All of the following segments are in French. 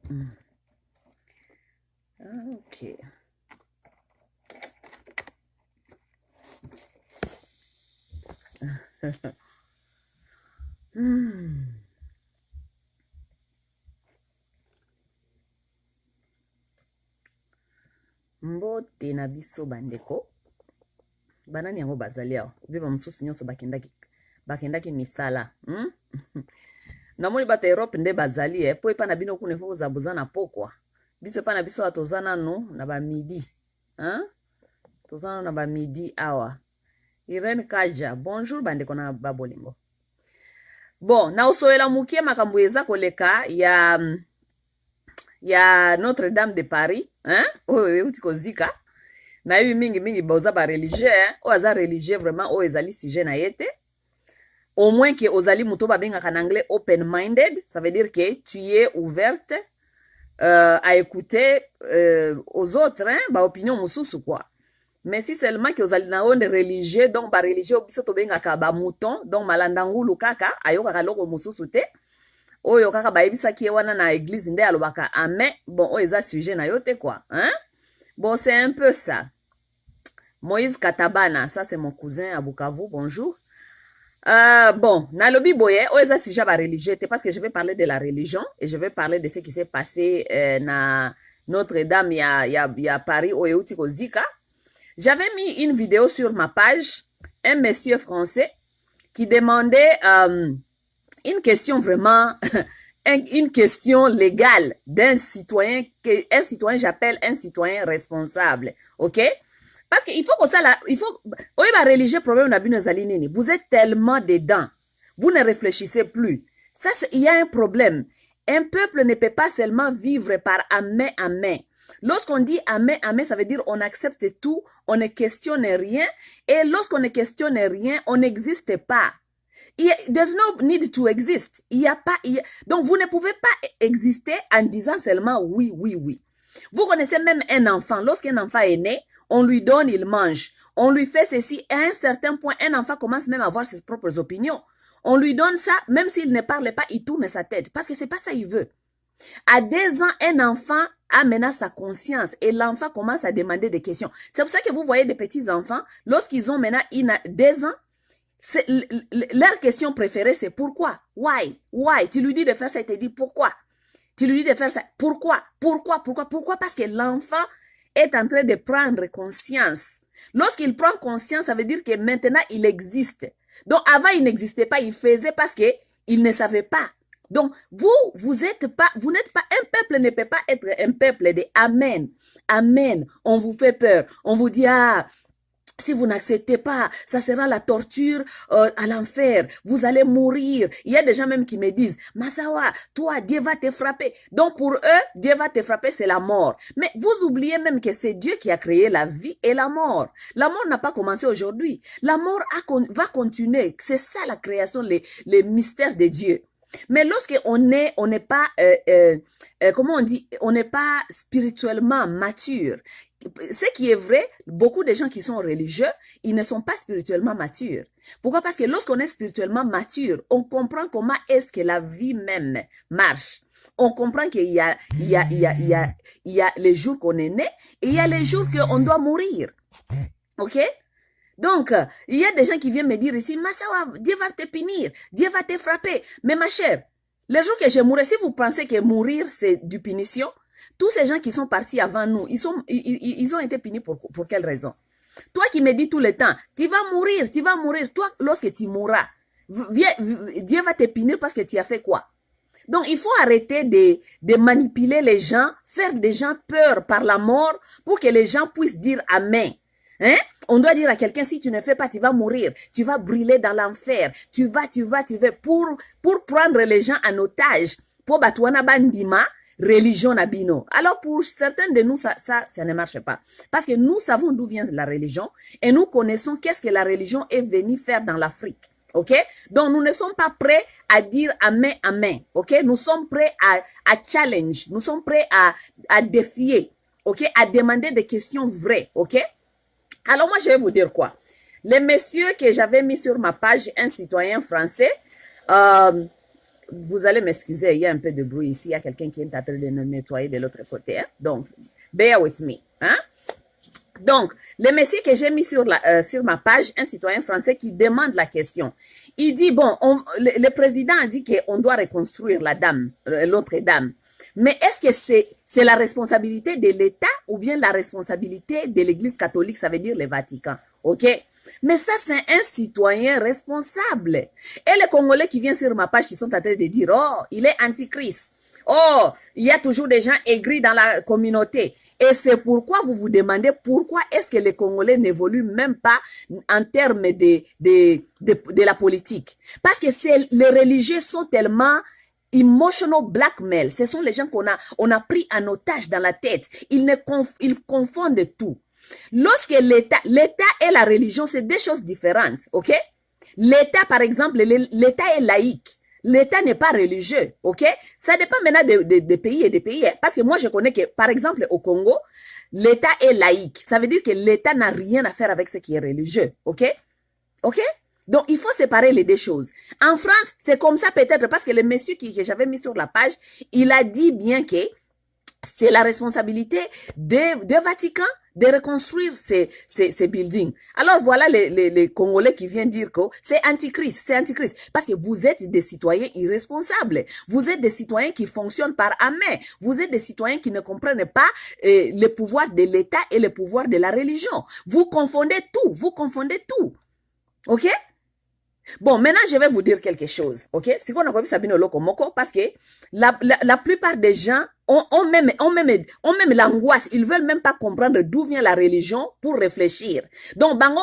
Ok. Mbote na biso bandeko. Banani yango bazali awa. Be ba mosusu nyonso bakendaki misala. Namoni bato Europe nde bazali po epa na bino kuna efo kozabuza na pokwa. Biso epa na biso atoza nanu na ba midi. Toza nanu na ba midi awa. Irene Kaja, bonjour bandeko na babolingo. Bon, na osoela mukie makambo eza koleka ya Notre-Dame de Paris, oyo euti kozika. Na yebi mingi boza ba religieux, o aza religieux vraiment o ezali sujet na yete. Au moins que ozali muto babengaka en anglais open-minded, ça veut dire que tu es ouverte à écouter aux autres, ba opinion mususu quoi. Mais si seulement que ozali na onde religieux, donc ba religieux biso to bengaka ba mouton, donc malandangulu kaka ayokaka loko mususu te. Oyo kaka bayebisaki ye wana na église nde alobaka amen. Bon, o eza sujet na yo te quoi, Bon, c'est un peu ça. Moïse Katabana, ça c'est mon cousin à Bukavu, bonjour. Bon, nalobi boye, o eza sujet ba religieux, parce que je vais parler de la religion et je vais parler de ce qui s'est passé na Notre-Dame ya Paris o euti kozika. J'avais mis une vidéo sur ma page, un monsieur français qui demandait une question vraiment, une question légale d'un citoyen, un citoyen, j'appelle un citoyen responsable, ok? Parce qu'il faut que ça, il faut, oui, bah, religieux problème vous êtes tellement dedans, vous ne réfléchissez plus. Ça, il y a un problème. Un peuple ne peut pas seulement vivre par amen, amen. Lorsqu'on dit amen, amen, ça veut dire on accepte tout, on ne questionne rien, et lorsqu'on ne questionne rien, on n'existe pas. There's no need to exist. Donc, vous ne pouvez pas exister en disant seulement oui, oui, oui. Vous connaissez même un enfant. Lorsqu'un enfant est né, on lui donne, il mange. On lui fait ceci. Et à un certain point, un enfant commence même à avoir ses propres opinions. On lui donne ça, même s'il ne parle pas, il tourne sa tête. Parce que c'est pas ça qu'il veut. À 2 ans, un enfant a maintenant sa conscience et l'enfant commence à demander des questions. C'est pour ça que vous voyez des petits enfants, lorsqu'ils ont maintenant 2 ans, leur question préférée, c'est pourquoi? Why? Why? Tu lui dis de faire ça, il te dit pourquoi? Tu lui dis de faire ça, pourquoi? Pourquoi? Pourquoi? Pourquoi? Parce que l'enfant est en train de prendre conscience. Lorsqu'il prend conscience, ça veut dire que maintenant, il existe. Donc, avant, il n'existait pas, il faisait parce qu'il ne savait pas. Donc, vous n'êtes pas, un peuple ne peut pas être un peuple de amen. Amen. On vous fait peur. On vous dit, si vous n'acceptez pas, ça sera la torture à l'enfer. Vous allez mourir. Il y a des gens même qui me disent, Massawa, toi, Dieu va te frapper. Donc pour eux, Dieu va te frapper, c'est la mort. Mais vous oubliez même que c'est Dieu qui a créé la vie et la mort. La mort n'a pas commencé aujourd'hui. La mort va continuer. C'est ça la création, les mystères de Dieu. Mais lorsqu'on n'est pas, comment on dit, on n'est pas spirituellement mature. Ce qui est vrai, beaucoup de gens qui sont religieux, ils ne sont pas spirituellement matures. Pourquoi? Parce que lorsqu'on est spirituellement mature, on comprend comment est-ce que la vie même marche. On comprend qu'il y a les jours qu'on est né et il y a les jours qu'on doit mourir. Ok? Donc, il y a des gens qui viennent me dire ici, Massawa, Dieu va te punir, Dieu va te frapper. Mais ma chère, le jour que je mourrai, si vous pensez que mourir, c'est du punition, tous ces gens qui sont partis avant nous, ils ont été punis pour quelle raison? Toi qui me dis tout le temps, tu vas mourir. Toi, lorsque tu mourras, Dieu va te punir parce que tu as fait quoi? Donc, il faut arrêter de manipuler les gens, faire des gens peur par la mort pour que les gens puissent dire Amen. On doit dire à quelqu'un, si tu ne fais pas, tu vas mourir, tu vas brûler dans l'enfer, tu vas, pour prendre les gens en otage, pour batouana bandima, religion nabino. Alors pour certains de nous, ça ne marche pas. Parce que nous savons d'où vient la religion et nous connaissons qu'est-ce que la religion est venue faire dans l'Afrique. Ok? Donc nous ne sommes pas prêts à dire amen, amen. Ok? Nous sommes prêts à challenge, nous sommes prêts à défier. Ok? À demander des questions vraies. Ok? Alors moi, je vais vous dire quoi. Le monsieur que j'avais mis sur ma page, un citoyen français, vous allez m'excuser, il y a un peu de bruit ici, il y a quelqu'un qui est en train de nous nettoyer de l'autre côté. Hein? Donc, bear with me. Hein? Donc, le message que j'ai mis sur ma page, un citoyen français qui demande la question. Il dit, bon, le président a dit qu'on doit reconstruire la dame, l'autre dame. Mais est-ce que c'est la responsabilité de l'État ou bien la responsabilité de l'Église catholique, ça veut dire le Vatican, ok? Mais ça, c'est un citoyen responsable. Et les Congolais qui viennent sur ma page qui sont en train de dire, oh, il est antichrist. Oh, il y a toujours des gens aigris dans la communauté. Et c'est pourquoi vous vous demandez pourquoi est-ce que les Congolais n'évoluent même pas en termes de la politique. Parce que les religieux sont tellement emotional blackmail. Ce sont les gens qu'on a pris en otage dans la tête. Ils confondent tout. Lorsque l'État et la religion, c'est deux choses différentes, ok? L'État, par exemple, l'État est laïque. L'État n'est pas religieux, ok? Ça dépend maintenant des pays et des pays. Parce que moi, je connais que, par exemple, au Congo, l'État est laïque. Ça veut dire que l'État n'a rien à faire avec ce qui est religieux, ok? Ok? Donc, il faut séparer les deux choses. En France, c'est comme ça peut-être parce que le monsieur que j'avais mis sur la page, il a dit bien que c'est la responsabilité de Vatican de reconstruire ces buildings. Alors voilà les Congolais qui viennent dire que c'est antichrist, c'est antichrist. Parce que vous êtes des citoyens irresponsables. Vous êtes des citoyens qui fonctionnent par amen. Vous êtes des citoyens qui ne comprennent pas le pouvoir de l'État et le pouvoir de la religion. Vous confondez tout, vous confondez tout. Ok? Bon, maintenant, je vais vous dire quelque chose, ok? Si vous n'avez pas Sabine Lokomoko, parce que la plupart des gens ont même l'angoisse. Ils veulent même pas comprendre d'où vient la religion pour réfléchir. Donc, bango,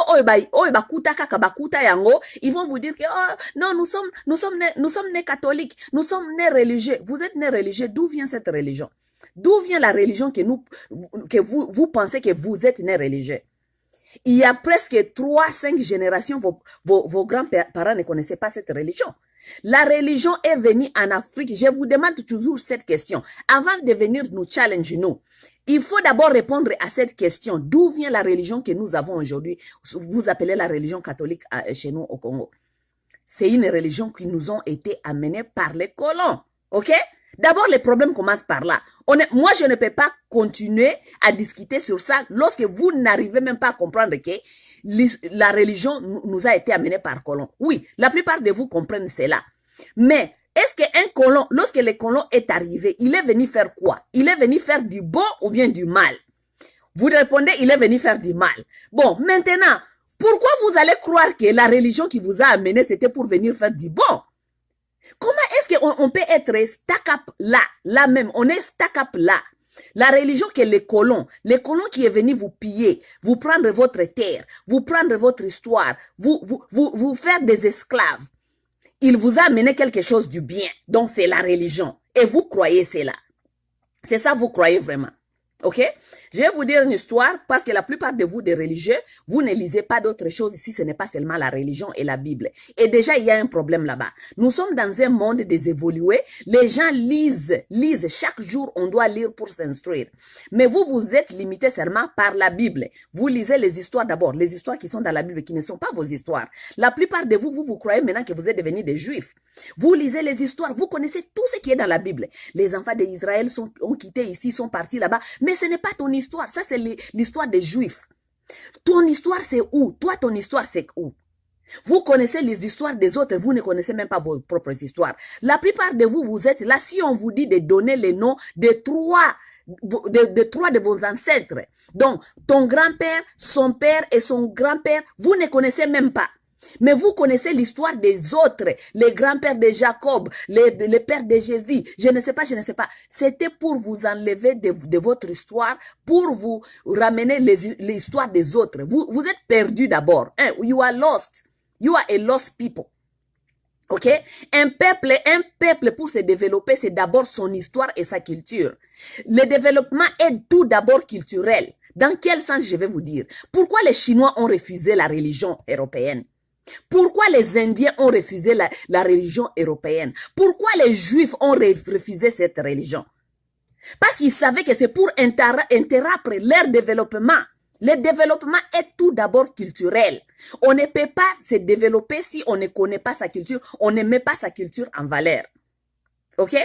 ils vont vous dire que, oh, non, nous sommes nés catholiques, nous sommes nés religieux. Vous êtes nés religieux. D'où vient cette religion? D'où vient la religion que vous pensez que vous êtes nés religieux? Il y a presque 3-5 générations, vos grands-parents ne connaissaient pas cette religion. La religion est venue en Afrique. Je vous demande toujours cette question. Avant de venir nous challenger, il faut d'abord répondre à cette question. D'où vient la religion que nous avons aujourd'hui? Vous appelez la religion catholique chez nous au Congo. C'est une religion qui nous ont été amenée par les colons. Ok? D'abord, les problèmes commencent par là. Moi, je ne peux pas continuer à discuter sur ça lorsque vous n'arrivez même pas à comprendre que la religion nous a été amenée par colons. Oui, la plupart de vous comprennent cela. Mais est-ce qu'un colon, lorsque le colon est arrivé, il est venu faire quoi? Il est venu faire du bon ou bien du mal? Vous répondez, il est venu faire du mal. Bon, maintenant, pourquoi vous allez croire que la religion qui vous a amené, c'était pour venir faire du bon? Comment est-ce qu'on peut être stack up là même, on est stack up là. La religion que les colons qui est venu vous piller, vous prendre votre terre, vous prendre votre histoire, vous faire des esclaves. Il vous a amené quelque chose du bien. Donc c'est la religion. Et vous croyez cela. C'est ça, vous croyez vraiment. Ok? Je vais vous dire une histoire parce que la plupart de vous, des religieux, vous ne lisez pas d'autres choses si ce n'est pas seulement la religion et la Bible. Et déjà, il y a un problème là-bas. Nous sommes dans un monde désévolué. Les gens lisent. Chaque jour, on doit lire pour s'instruire. Mais vous, vous êtes limité seulement par la Bible. Vous lisez les histoires d'abord, les histoires qui sont dans la Bible, qui ne sont pas vos histoires. La plupart de vous, vous croyez maintenant que vous êtes devenus des Juifs. Vous lisez les histoires, vous connaissez tout ce qui est dans la Bible. Les enfants d'Israël ont quitté ici, sont partis là-bas. Mais ce n'est pas ton histoire. Ça, c'est l'histoire des Juifs. Ton histoire, c'est où? Toi, ton histoire, c'est où? Vous connaissez les histoires des autres, vous ne connaissez même pas vos propres histoires. La plupart de vous, vous êtes là. Si on vous dit de donner les noms de trois de vos ancêtres, donc ton grand-père, son père et son grand-père, vous ne connaissez même pas. Mais vous connaissez l'histoire des autres, les grands-pères de Jacob, les pères de Jésus, je ne sais pas. C'était pour vous enlever de votre histoire, pour vous ramener l'histoire des autres. Vous êtes perdus d'abord. Hein? You are lost. You are a lost people. Ok? Un peuple pour se développer, c'est d'abord son histoire et sa culture. Le développement est tout d'abord culturel. Dans quel sens je vais vous dire? Pourquoi les Chinois ont refusé la religion européenne? Pourquoi les Indiens ont refusé la religion européenne? Pourquoi les Juifs ont refusé cette religion? Parce qu'ils savaient que c'est pour interrompre leur développement. Le développement est tout d'abord culturel. On ne peut pas se développer si on ne connaît pas sa culture, on ne met pas sa culture en valeur. Ok?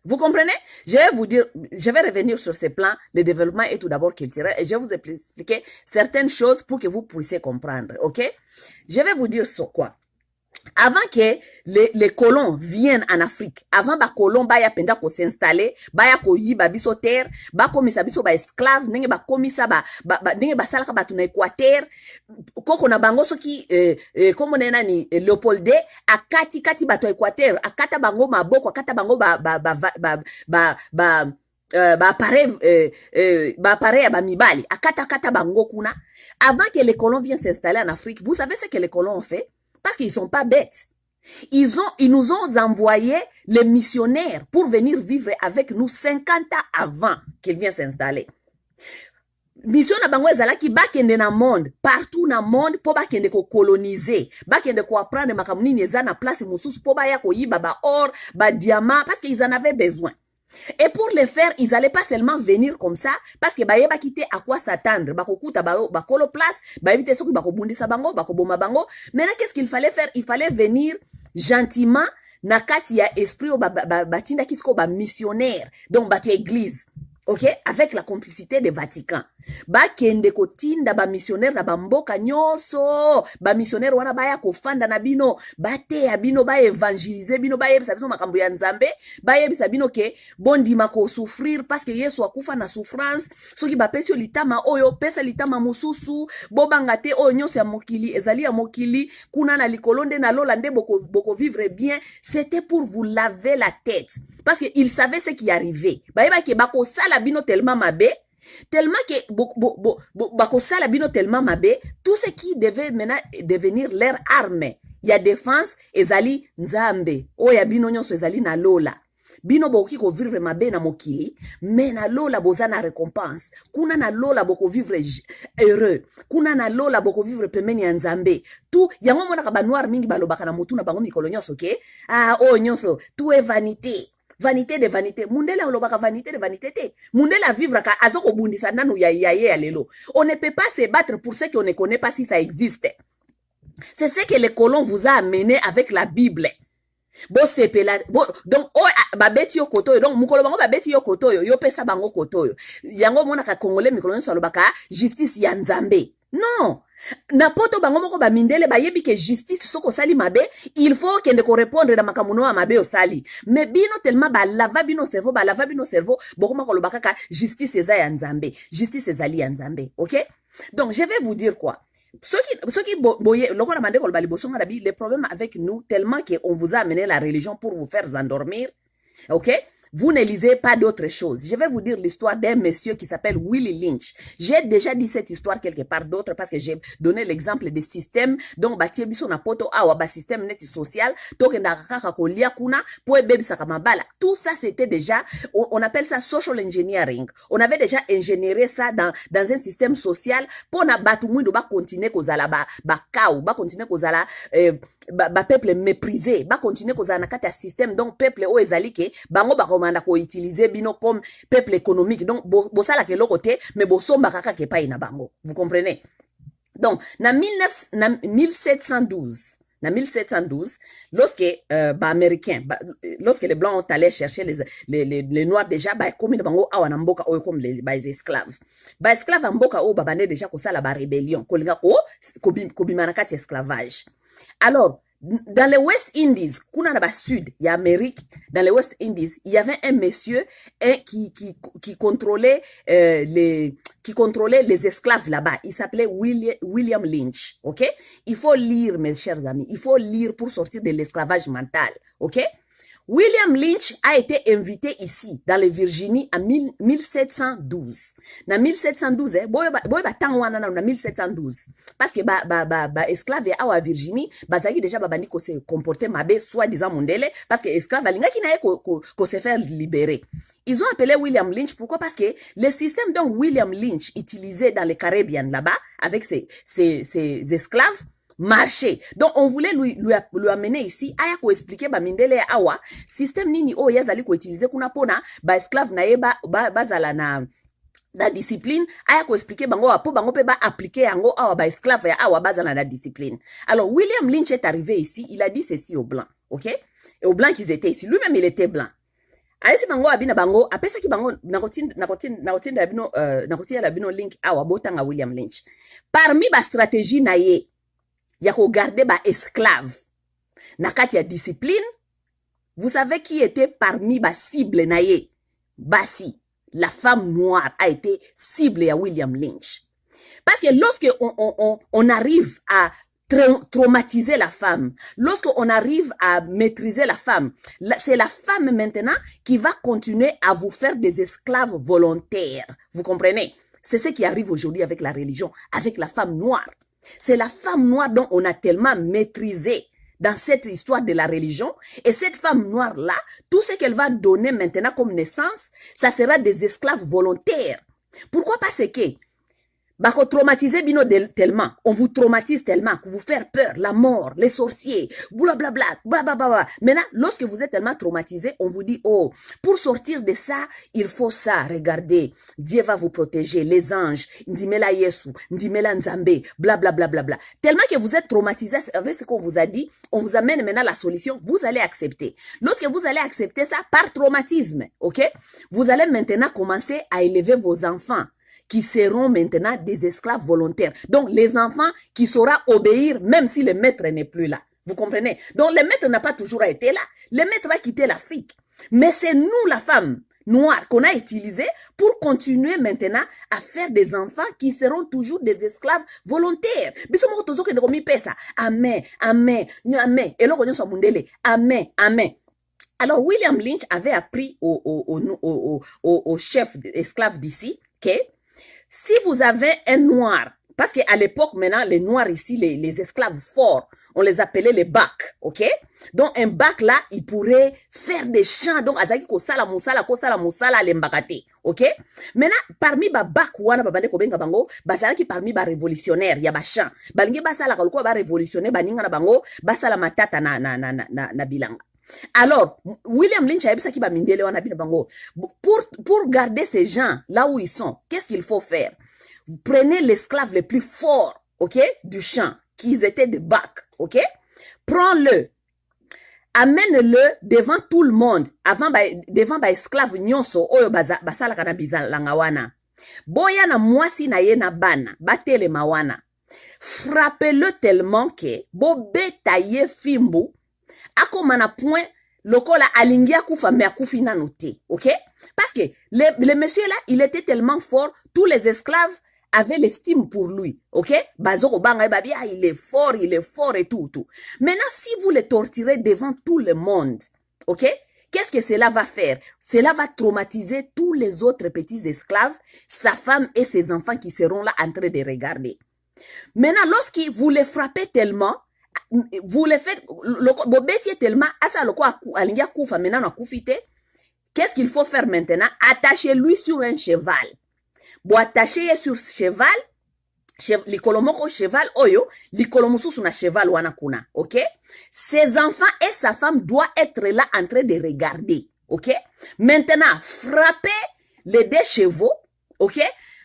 Vous comprenez? Je vais vous dire, je vais revenir sur ces plans. Le développement est tout d'abord culturel et je vais vous expliquer certaines choses pour que vous puissiez comprendre. Ok? Je vais vous dire sur quoi. Avant que les colons viennent en Afrique, avant ba colons baya penda ko s'installer, baya ko yiba biso terre, ba komisa biso ba esclave, ndenge ba komisa ndenge ba salaka batu na Équateur, koko na bango soki komo nena ni Léopold akati kati bato Équateur, akata bango maboko, akata bango appareil ya bamibali, akata bango kuna. Avant que les colons viennent s'installer en Afrique, vous savez ce que les colons ont fait? Parce qu'ils sont pas bêtes. Ils nous ont envoyé les missionnaires pour venir vivre avec nous 50 ans avant qu'ils viennent s'installer. Mission na bango ezalaki bakende na monde, partout na monde, po bakende ko coloniser, bakende ko apprendre makamuni neza na place mususu po baya ko yiba ba or, ba diamant, parce qu'ils en avaient besoin. Et pour le faire, ils n'allaient pas seulement venir comme ça, parce que ba quitté à quoi s'attendre, bakokuta ba kolo place, ba éviter soki bako bundisa bango, bako boma bango. Maintenant, qu'est-ce qu'il fallait faire? Il fallait venir gentiment, na kati ya esprit o batinda kisko ba missionnaire, donc ba église. Ok, avec la complicité des Vatican. Ba kende ko tinda ba missionnaire na ba mboka nyoso, ba missionnaire wana baya ko fanda na bino, ba te ya bino ba évangéliser bino ba yebisa bino makambo ya Nzambe, ba yebisa bino ke bondima ko souffrir parce que Yesu akufa na souffrance, soki ba pesio litama oyo pesa litama mususu, bobanga te oyo nyoso ya mokili, ezali ya mokili, kuna na likolonde na lola nde boko vivre bien, c'était pour vous laver la tête. Parce que il savait ce qui arrivait. Ba yeba ke bako sala bino tellement mabe, tellement que bako sala bino tellement mabe, tout ce qui devait maintenant devenir leur arme, il y a défense ezali Nzambe, o ya bino nyonso ezali na lola. Bino boki ko vivre mabe na mokili, mais na lola boza na récompense. Kuna na lola boko vivre heureux. Kuna na lola boko vivre pemeni ya Nzambe. Tout yango mona ka ba noir mingi balobaka na mutu na bango mikolo nyonso ke, ah oh nyonso, tout est vanité. Vanité de vanité. Mundela olobaka vanité de vanité te. Mundela vivre ka azoko bundisa nanu ya lelo. On ne peut pas se battre pour ce qu'on ne connaît pas si ça existe. C'est ce que les colons vous a amené avec la Bible. Donc babeti yo kotoyo, donc mukolo bango babeti yo kotoyo, yo pesa bango kotoyo. Yango mona ka congolais mikolo nso alobaka justice ya Nzambe. Non. Na poto bango moko ba mindele ba yebi ke justice soko sali mabe, il faut kende ko répondre na makamuno wa mabe osali. Mais bino tellement ba lava bino cerveau, bokoma ko lobaka ka justice eza ya Nzambe. Justice ezali ya Nzambe, OK? Donc je vais vous dire quoi? Le problème avec nous, tellement qu'on vous a amené la religion pour vous faire endormir, ok? Vous ne lisez pas d'autres choses. Je vais vous dire l'histoire d'un monsieur qui s'appelle Willie Lynch. J'ai déjà dit cette histoire quelque part d'autre parce que j'ai donné l'exemple des systèmes. Donc, batie biso na poto awa ba système net social. Toke na kaka kolia kuna po bebi sakamabala. Tout ça c'était déjà, on appelle ça social engineering. On avait déjà ingénieré ça dans un système social pour na batu mwindo ba continuer kozala ba kaou, ba continuer kozala ba peuple méprisé, ba continuer kozala na kati ya système. Donc peuple o ezali ke bango ba komanda ko utiliser bino comme peuple économique. Donc bosala ke lokote mais bosomba kaka ke pa ina bango. Vous comprenez? Donc na 1712 lorsque lorsque les blancs ont allé chercher les noirs déjà comme bango awa na mboka oyo comme les esclaves en mboka o babane déjà ko sala ba rébellion kolinga ko bimana kati esclavage. Alors dans les West Indies, kuna na ba sud ya Amérique, dans les West Indies, il y avait un monsieur qui contrôlait les esclaves là-bas. Il s'appelait William Lynch, OK? Il faut lire, mes chers amis, il faut lire pour sortir de l'esclavage mental, OK? William Lynch a été invité ici, dans les Virginie, en 1712. Na 1712, boy ba tangwana na 1712. Parce que esclave awa Virginie, bazaki déjà bandi ko se comporter mabe, soi-disant mondele, parce que esclave alinga ki na ko se faire libérer. Ils ont appelé William Lynch, pourquoi? Parce que le système dont William Lynch utilisait dans les Caribbean là-bas, avec ses esclaves, marché. Donc on voulait lui amener ici aya ko expliquer ba mindele awa système nini o yazali ko utiliser kuna pona ba esclave na yeba bazala na discipline aya ko expliquer bango po bango pe ba appliquer yango awa ba esclave ya awa bazala na discipline. Alors William Lynch est arrivé ici, il a dit ceci aux blancs, OK? et aux blancs qu'ils étaient ici. Lui-même, il était blanc. Aïsi bango abina bango, apesa ki bango, nakotin link awa botanga William Lynch. Parmi ba stratégie na ye, ya ko garder ba esclave. Nakati ya discipline, vous savez qui était parmi ba cible na ye? Basi, la femme noire a été cible à William Lynch. Parce que lorsque on arrive à traumatiser la femme, lorsqu'on arrive à maîtriser la femme, c'est la femme maintenant qui va continuer à vous faire des esclaves volontaires. Vous comprenez? C'est ce qui arrive aujourd'hui avec la religion, avec la femme noire. C'est la femme noire dont on a tellement maîtrisé dans cette histoire de la religion. Et cette femme noire-là, tout ce qu'elle va donner maintenant comme naissance, ça sera des esclaves volontaires. Pourquoi? Parce que bako traumatiser bino tellement, on vous traumatise tellement, que vous faire peur, la mort, les sorciers, blablabla, blablabla. Maintenant, lorsque vous êtes tellement traumatisé, on vous dit, oh, pour sortir de ça, il faut ça, regardez, Dieu va vous protéger, les anges, ndimela Yesu, ndimela Nzambe, blablabla. Tellement que vous êtes traumatisé avec ce qu'on vous a dit, on vous amène maintenant la solution, vous allez accepter. Lorsque vous allez accepter ça par traumatisme, ok, vous allez maintenant commencer à élever vos enfants qui seront maintenant des esclaves volontaires. Donc, les enfants qui sauront obéir même si le maître n'est plus là. Vous comprenez? Donc, le maître n'a pas toujours été là. Le maître a quitté l'Afrique. Mais c'est nous, la femme noire, qu'on a utilisé pour continuer maintenant à faire des enfants qui seront toujours des esclaves volontaires. Amen, amen, amen. Et là, amen, amen. Alors, William Lynch avait appris au chef esclave d'ici que si vous avez un noir, parce qu'à l'époque, maintenant, les noirs ici, les esclaves forts, on les appelait les bacs, ok? Donc, un bac là, il pourrait faire des chants. Donc, azaki ko sala musala, lembakate, ok? Maintenant, parmi ba bac wana babande ko benga bango, basala ki parmi ba révolutionnaire, ya ba chant. Balingi basala kalko ba révolutionnaire, baninga na bango, basala matata na bilanga. Alors, William Lynch a dit ça pour garder ces gens là où ils sont, qu'est-ce qu'il faut faire? Vous prenez l'esclave le plus fort, ok, du champ, qu'ils étaient de bac, ok? Prends-le, amène-le devant tout le monde, devant esclave nyonso, oyo basala kana bizalangawana. Boya na mwasi na ye na bana, batele mawana. Frappez-le tellement que, bo betaye fimbu, akomana point lokola alingi akufa me akufi nanoté, ok? Parce que le monsieur là, il était tellement fort, tous les esclaves avaient l'estime pour lui, ok? Bazoko banga babi, il est fort et tout. Maintenant, si vous le torturez devant tout le monde, ok? Qu'est-ce que cela va faire? Cela va traumatiser tous les autres petits esclaves, sa femme et ses enfants qui seront là en train de regarder. Maintenant, lorsque vous les frappez tellement, vous le faites, tellement, qu'est-ce qu'il faut faire maintenant? Attachez-lui sur un cheval. Bon, attachez sur cheval, likolomoko cheval, oyo, likolomosu sur un cheval wanakuna, ok? Ses enfants et sa femme doivent être là en train de regarder, ok? Maintenant, frappez les deux chevaux, ok?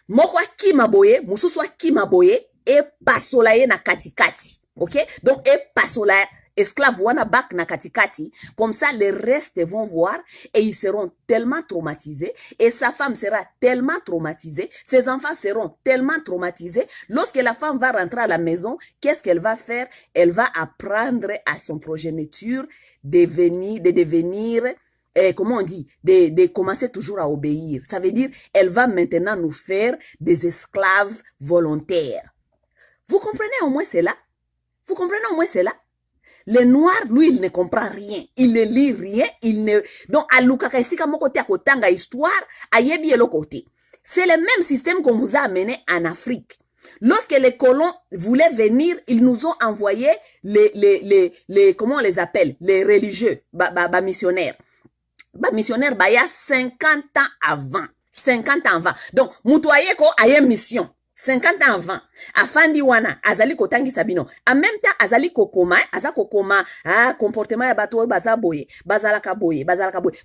Mokwa kimaboye, mususwa kimaboye, et pasolaye na katikati. Ok? Donc, et pasola, esclave wana bak na katikati. Comme ça, les restes vont voir et ils seront tellement traumatisés. Et sa femme sera tellement traumatisée. Ses enfants seront tellement traumatisés. Lorsque la femme va rentrer à la maison, qu'est-ce qu'elle va faire? Elle va apprendre à son progéniture de devenir, comment on dit? De commencer toujours à obéir. Ça veut dire, elle va maintenant nous faire des esclaves volontaires. Vous comprenez au moins cela? Vous comprenez au moins cela? Le noir, lui, il ne comprend rien. Il ne lit rien. Donc, à l'ukakaisika mokote à kotanga histoire, à yebi elo côté. C'est le même système qu'on vous a amené en Afrique. Lorsque les colons voulaient venir, ils nous ont envoyé comment on les appelle? Les religieux, missionnaires. Missionnaires, il y a 50 ans avant. 50 ans avant. Donc, Moutouaye ko a une mission. 50 ans avant, afandi wana, azali kotangi sabino. En même temps, azali kokoma, comportement ya bato baza boye, bazalaka boye.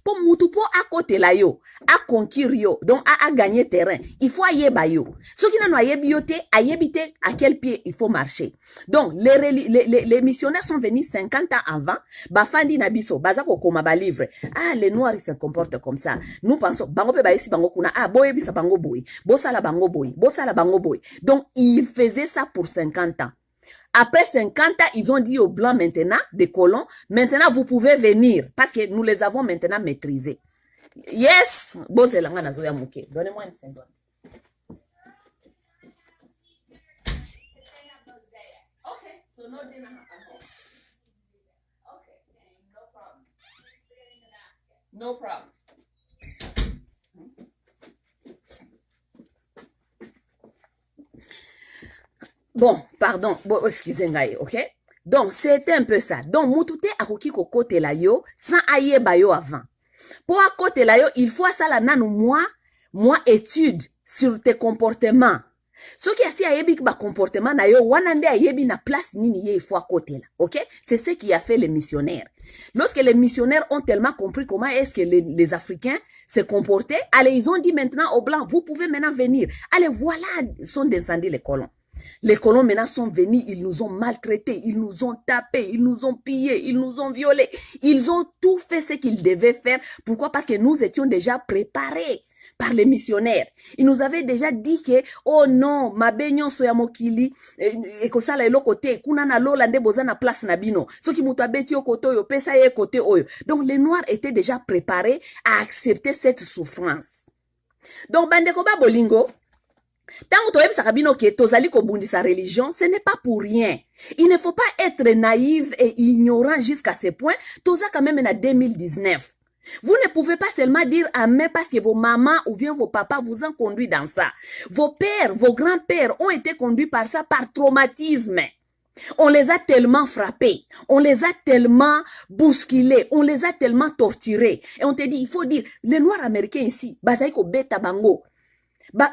Po mutu po a kote la yo, a conquérir yo, donc a gagner terrain. Il faut ayeba yo. Ce qui n'a ayebi yo te, ayebite à quel pied il faut marcher. Donc, les missionnaires sont venus 50 ans avant, bafandi na biso, baza kokoma ba livre. Ah, les noirs ils se comportent comme ça. Nous pensons, bango pe ba esi bango kuna, ah, boye bisa bango boye, bosala bango boye, bosala bango boye. Donc, ils faisaient ça pour 50 ans. Après 50 ans, ils ont dit aux Blancs maintenant, des colons, maintenant vous pouvez venir, parce que nous les avons maintenant maîtrisés. Yes! Bon, c'est l'anga nazoya mouke. Donnez-moi une seconde. Okay, so no dinner at home. Okay, no problem. No problem. Bon, pardon, bon, excusez-moi, ok? Donc, c'était un peu ça. Donc, moutouté akoki kokote la yo, sans aye ba yo avant. Pour à côté là, il faut ça là nan moi étude sur tes comportements. Ce qui a si ayebi ba comportement na yo wanande ayebi na place nini ye il faut à côté là, OK? C'est ce qui a fait les missionnaires. Lorsque les missionnaires ont tellement compris comment est-ce que les Africains se comportaient, allez, ils ont dit maintenant aux Blancs, vous pouvez maintenant venir. Allez, voilà, sont descendus les colons. Les colons maintenant sont venus, ils nous ont maltraités, ils nous ont tapés, ils nous ont pillés, ils nous ont violés. Ils ont tout fait ce qu'ils devaient faire. Pourquoi? Parce que nous étions déjà préparés par les missionnaires. Ils nous avaient déjà dit que, oh non, ma benyon soya mokili, et que ça, le côté, kunana lola nde boza na place na bino. Ce qui mouta beti au côté oyo, pesa ye côté oyo. Donc les Noirs étaient déjà préparés à accepter cette souffrance. Donc, bandeko ba bolingo, tant que tu sabino que tozali ko bundi sa religion, ce n'est pas pour rien. Il ne faut pas être naïf et ignorant jusqu'à ce point. Toza quand même en 2019. Vous ne pouvez pas seulement dire amen parce que vos mamans ou bien vos papas vous ont conduit dans ça. Vos pères, vos grands-pères ont été conduits par ça, par traumatisme. On les a tellement frappés, on les a tellement bousculés, on les a tellement torturés. Et on te dit, il faut dire, les Noirs américains ici, bazaiko beta bango.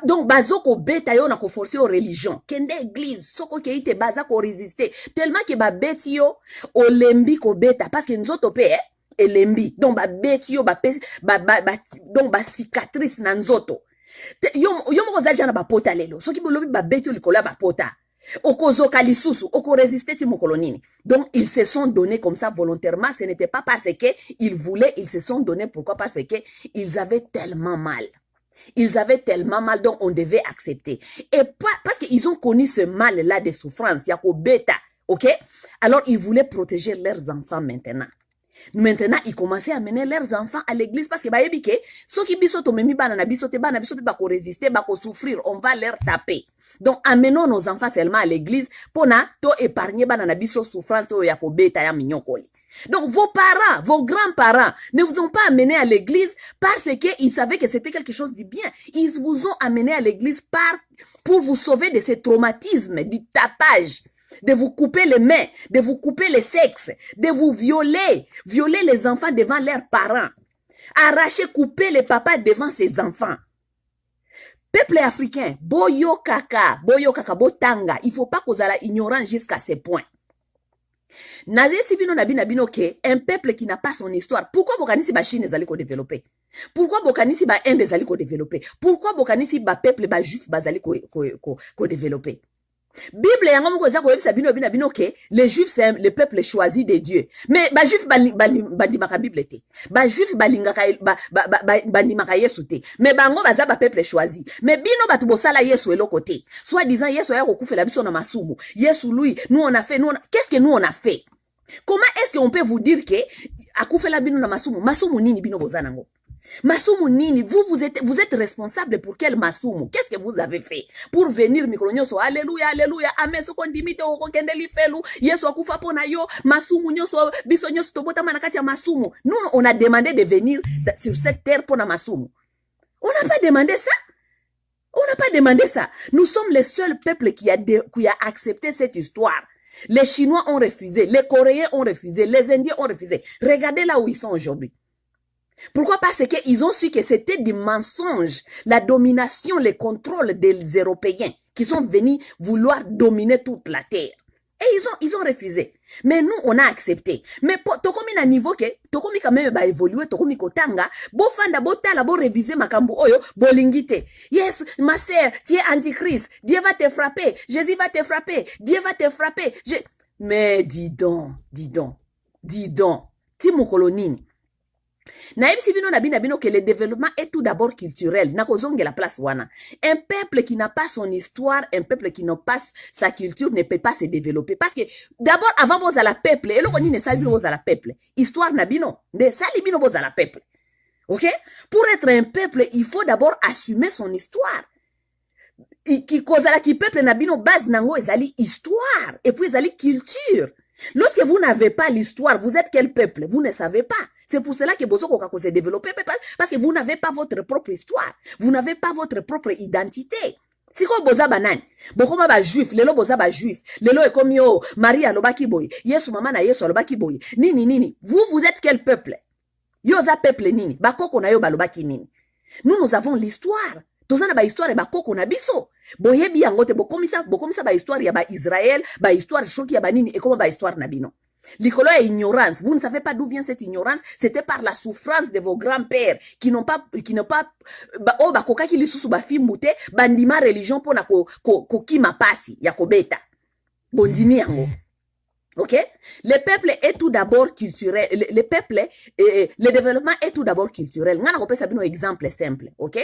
Donc bazoko beta yo na ko forcer aux religions kende église soko ke ite bazako résister tellement que ba beti yo o lembi ko beta parce que nzoto pe elembi donc ba beti yo donc ba cicatrice na nzoto yo moko za jana ba pota lelo soki bolobi ba beti yo likola ba pota okozo kalisusu oko résister ti mokolo nini. Donc ils se sont donnés comme ça volontairement, ce n'était pas parce que ils voulaient, ils se sont donnés pourquoi? Parce que ils avaient tellement mal. Ils avaient tellement mal, donc on devait accepter. Et parce qu'ils ont connu ce mal-là de souffrance, yako bêta, ok? Alors ils voulaient protéger leurs enfants maintenant. Maintenant, ils commençaient à mener leurs enfants à l'église parce que bah yebike, ceux qui bisoto memi bana bisote bako résister, bako souffrir, on va leur taper. Donc amenons nos enfants seulement à l'église pour na to épargner bana biso souffrance o yako bêta ya minyokoli. Donc, vos parents, vos grands-parents ne vous ont pas amené à l'église parce qu'ils savaient que c'était quelque chose de bien. Ils vous ont amené à l'église pour vous sauver de ces traumatismes, du tapage, de vous couper les mains, de vous couper les sexes, de vous violer les enfants devant leurs parents, arracher, couper les papas devant ses enfants. Peuple africain, boyo kaka, botanga, il faut pas qu'on soit ignorant jusqu'à ce point. Un peuple qui n'a pas son histoire. Pourquoi bokanisi ba Chine ezali ko développer? Pourquoi bokanisi ba Inde ezali ko développer? Pourquoi bokanisi ba peuple ba juif bazali ko développer? Bible yango moko za ko yebisa bino ke les juifs c'est le peuple choisi de Dieu. Mais ba juif bandimaka Bible te. Ba juif balingaka bandimaka Yesu te. Mais bango baza ba peuple choisi. Mais bino batu bosala Yesu eloko te. Soit disant Yesu ya kokufela biso na masumu. Yesu lui, nous on a fait, qu'est-ce que nous on a fait? Comment est-ce qu'on peut vous dire que akufela bino na masumu? Masumu nini bino bozanango? Masumu nini, vous êtes responsable pour quel masumu? Qu'est-ce que vous avez fait pour venir micronyoso? Alléluia, alléluia, amen, so kondimite oko kendeli felu, yesu akufa pona yo, masumu nyoso, biso nyoso tobota manakati ya masumu. Nous, on a demandé de venir sur cette terre pour na masumu. On n'a pas demandé ça. On n'a pas demandé ça. Nous sommes les seuls peuples qui a accepté cette histoire. Les Chinois ont refusé, les Coréens ont refusé, les Indiens ont refusé. Regardez là où ils sont aujourd'hui. Pourquoi? Parce qu'ils ont su que c'était des mensonges, la domination, le contrôle des Européens qui sont venus vouloir dominer toute la terre. Et ils ont refusé. Mais nous, on a accepté. Mais tokomi na niveau que, tokomi quand même ba évoluer, tokomi kotanga, bo fanda, bo tala, bo réviser makambu oyo, bo lingite. Yes, ma sœur, tu es antichrist, Dieu va te frapper, Jésus va te frapper, Dieu va te frapper. Mais dis donc, Timo Kolonini. Naïbsi bino na bino que le développement est tout d'abord culturel. Nakozonge la place wana. Un peuple qui n'a pas son histoire, un peuple qui n'a pas sa culture ne peut pas se développer. Parce que d'abord, avant vous à la peuple, et l'on ne sali vous à la peuple. Histoire na bino, de sali bino vous à la peuple. Ok? Pour être un peuple, il faut d'abord assumer son histoire. Qui cause la qui peuple na bino base nango ezali histoire et puis ezali culture. Lorsque vous n'avez pas l'histoire, vous êtes quel peuple? Vous ne savez pas. C'est pour cela que Bozo Kokako s'est développé, parce que vous n'avez pas votre propre histoire. Vous n'avez pas votre propre identité. Si vous boza banane, bokoma ba juif, lelo boza ba juif, lelo ekomi yo, Maria lobaki boy, Yesu mama na Yesu lobaki boy, nini. Vous êtes quel peuple? Yoza peuple nini? Bakoko na yo balobaki nini? Nous avons l'histoire. Tozana ba histoire ba koko na biso. Boyebi yango te bokomisa ba histoire ya ba Israël, ba histoire choki ya ba nini, et comment ba histoire na bino. L'icolo est ignorance. Vous ne savez pas d'où vient cette ignorance. C'était par la souffrance de vos grands-pères qui n'ont pas, oh, ba koka ki lisusu ba fimbute, bandima religion pour na kima pasi, ya kobeta. Bondimi yango. Ok? Le peuple est tout d'abord culturel. Le développement est tout d'abord culturel. Ngana kopesa sabino exemple simple. Ok?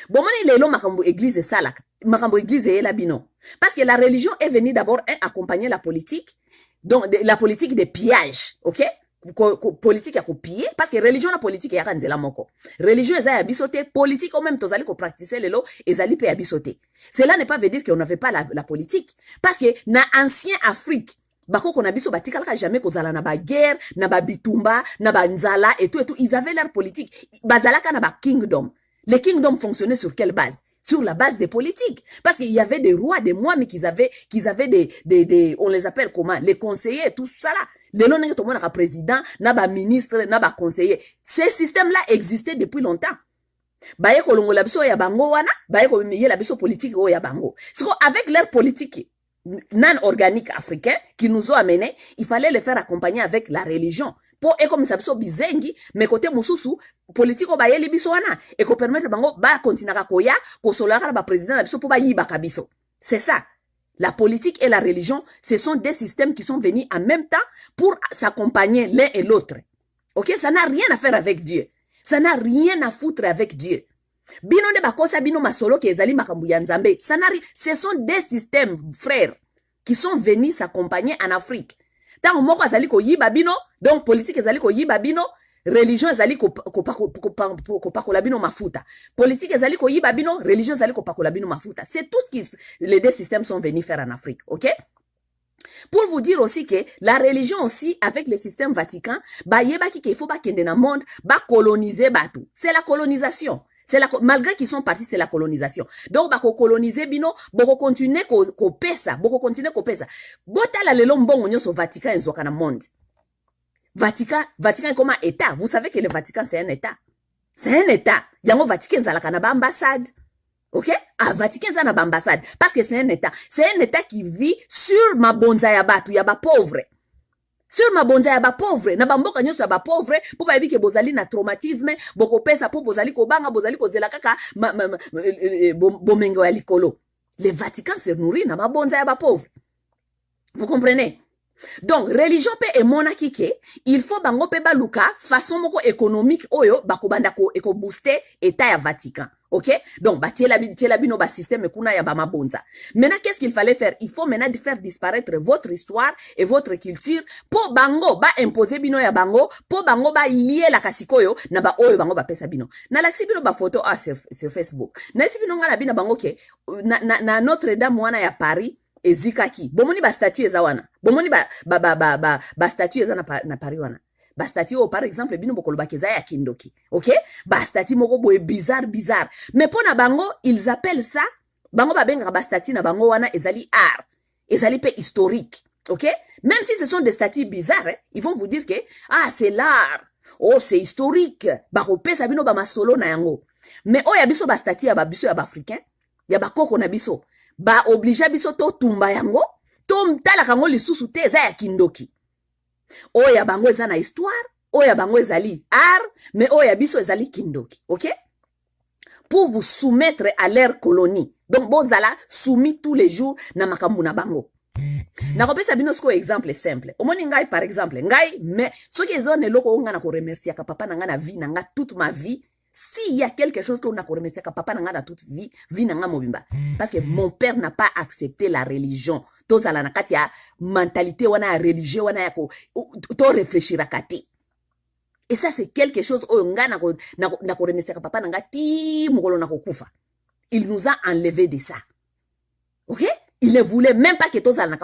Bon, mani lelo makambo église salak. Makambo église e la bino. Parce que la religion est venue d'abord accompagner la politique. Donc, la politique de pillage, ok? Politique à copier, parce que religion la politique ya kanzela moko. Religion eza ya bisote, politique au même tozali ko pratiquer lelo, ezali pe ya bisote. Cela n'est pas veut dire qu'on n'avait pas la politique. Parce que na ancien Afrique, bako kona biso batikala jamais kozala na ba guerre, na ba bitumba, na ba nzala et tout, ils avaient leur politique. Bazalaka na ba kingdom. Les kingdoms fonctionnaient sur quelle base? Sur la base des politiques. Parce qu'il y avait des rois, des mois, mais qu'ils avaient on les appelle comment? Les conseillers, tout ça là. Les non, tout le monde a président, n'a pas ministre, n'a pas conseiller. Ces systèmes-là existaient depuis longtemps. Baye kolongo la biso ya bango wana, baye ko miye la biso politique o ya bango. So, avec leur politique non organique africain qui nous ont amenés, il fallait les faire accompagner avec la religion. Pour et comme ça biso bizengi, mais côté mususu politique o bayeli biso wana et ko permettre bango ba continuer koya ko solara ba président la biso pour ba yiba kabiso. C'est ça. La politique et la religion, ce sont des systèmes qui sont venus en même temps pour s'accompagner l'un et l'autre. OK, ça n'a rien à faire avec Dieu. Ça n'a rien à foutre avec Dieu. Bino ne bakosa bino masolo ke ezali makambu ya Nzambe. Ça n'a rien, ce sont des systèmes frères qui sont venus s'accompagner en Afrique. Tant moko azali ko yiba bino, donc politique ezali ko yiba bino, religion ezali ko pakola bino mafuta. Politique ezali ko yiba bino, religion ezali ko pakola bino mafuta. C'est tout ce que les deux systèmes sont venus faire en Afrique, OK? Pour vous dire aussi que la religion aussi, avec le système Vatican, ba yeba ki faut ba kende na monde, ba coloniser batou. C'est la colonisation. Malgré qu'ils sont partis, c'est la colonisation. Donc, bako coloniser bino, boko continuer ko pesa, boko continuer ko pesa. Bota la lelo mbongo nyoso Vatican enzoka na monde. Vatican est comme un État. Vous savez que le Vatican, c'est un État. C'est un État. Yango Vatican zalaka na ba ambassade. OK? Ah, Vatican zana ba ambassade. Parce que c'est un État. C'est un État qui vit sur ma bonza ya batu, ya ba pauvre. Sur ma bonza ya ba pauvre, na bamboka nyoso ya ba pauvre, po ba yebi ke bozali na traumatisme, boko pesa po bozali ko banga, bozali ko zela kaka bomengo ya likolo. Le Vatican se nourrit na ma bonza ya ba pauvre. Vous comprenez? Donc, religion pe et monarchie, il faut bango pe baluka façon moko économique oyo bako bandako eko booster état ya Vatican. OK? Donc, ba tiela bino ba système kuna ya ba mabonza. Maintenant, qu'est-ce qu'il fallait faire? Il faut maintenant faire disparaître votre histoire et votre culture pour bango ba imposer bino ya bango, pour bango ba lier la kasikoyo na ba oyo bango ba pesa bino. Na laksi bino ba photo sur Facebook. Na si bino ngala bina bango ke na Notre-Dame wana ya Paris ezikaki. Bomoni ba statue eza wana. Bomoni ba statue eza na Paris wana. Ba statue par exemple bino bokolo bakeza ya kindoki. OK? Ba statue moko boye bizarre. Mais pona bango, ils appellent ça bango ba benga ba statue na bango wana ezali art. Ezali pe historique. OK? Même si ce sont des statues bizarres, ils vont vous dire que c'est l'art. oh c'est historique bakopesa bino bamasolo na yango mais oyo ya biso bastati ya babiso ya baafricain ya bakoko na biso baoblige biso totumba yango totalaka yango lisusu te eza ya kindoki oyo ya bango eza na histoire oyo ya bango ezali art mais oyo ya biso ezali kindoki ok pour vous soumettre à leur colonie donc bozala soumis tous les jours na makambo na bango nakopesa bino siko exemple simple omoni ngai par exemple ngai mais soki ezone eloko oyo ngai na koremercier ka papa na ngai na vie na ngai toute ma vie s'il y a quelque chose que on a remercié ka papa na ngai na toute vie na ngai mobimba parce que mon père n'a pas accepté la religion tozala na kati ya mentalité wana ya religieux wana ya ko to réfléchir akati et ça c'est quelque chose oyo ngai na remercier ka papa na ngai ti mokolo na kokufa il nous a enlevé de ça ok. Il ne voulait même pas que tous allent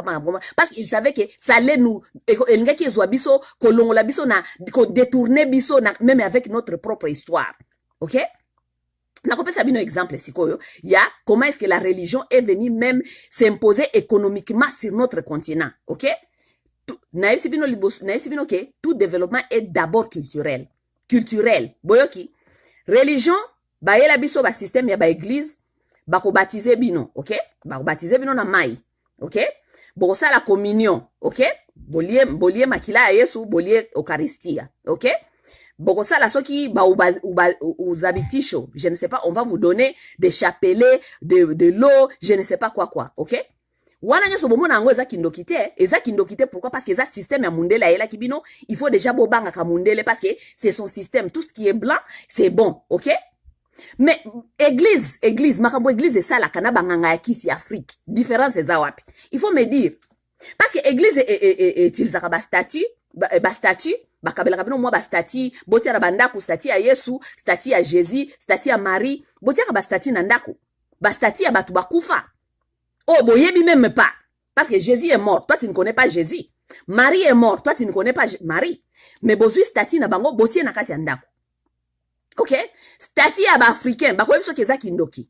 parce qu'il savait que ça allait nous qui biso kolongola biso na détourner biso na même avec notre propre histoire. OK? Na kopesa sabino exemple sikoyo, il y a comment est-ce que la religion est venue même s'imposer économiquement sur notre continent. OK? Naïf sibino que tout développement est d'abord culturel. Culturel. Boyoki. Religion ba yela biso ba système ya ba église bako baptiser bino, ok? Bako baptiser bino na mai, ok? Boko sa la communion, ok? Bolie makila ya Yesu, bolie Eucharistia, ok? Boko sa la soki ba ou habitisho, je ne sais pas, on va vous donner des chapelets, de l'eau, je ne sais pas quoi, ok? Wana nyoso bomo na ngo eza kindokite, pourquoi? Parce que eza système ya mundele ayela kibino, il faut déjà bobanga ka mundele parce que c'est son système, tout ce qui est blanc, c'est bon, ok? Mais église makambo église ça la kana banganga ya kisi Afrique différence eza wapi il faut me dire parce que église utilisaka ba statut bakabela kabino mwa ba statut botia na bandako statut ya Yesu statut ya Jésus statut ya Marie botia ka ba statut na ndako ba statut ya batu bakufa oh boyebi même pas parce que Jésus est mort toi tu ne connais pas Jésus Marie est mort toi tu ne connais pas Marie mais bozui statut na bango botia na kati ya ndako. Ok? Stati ya ba africain, ba kwebiso keza kindoki.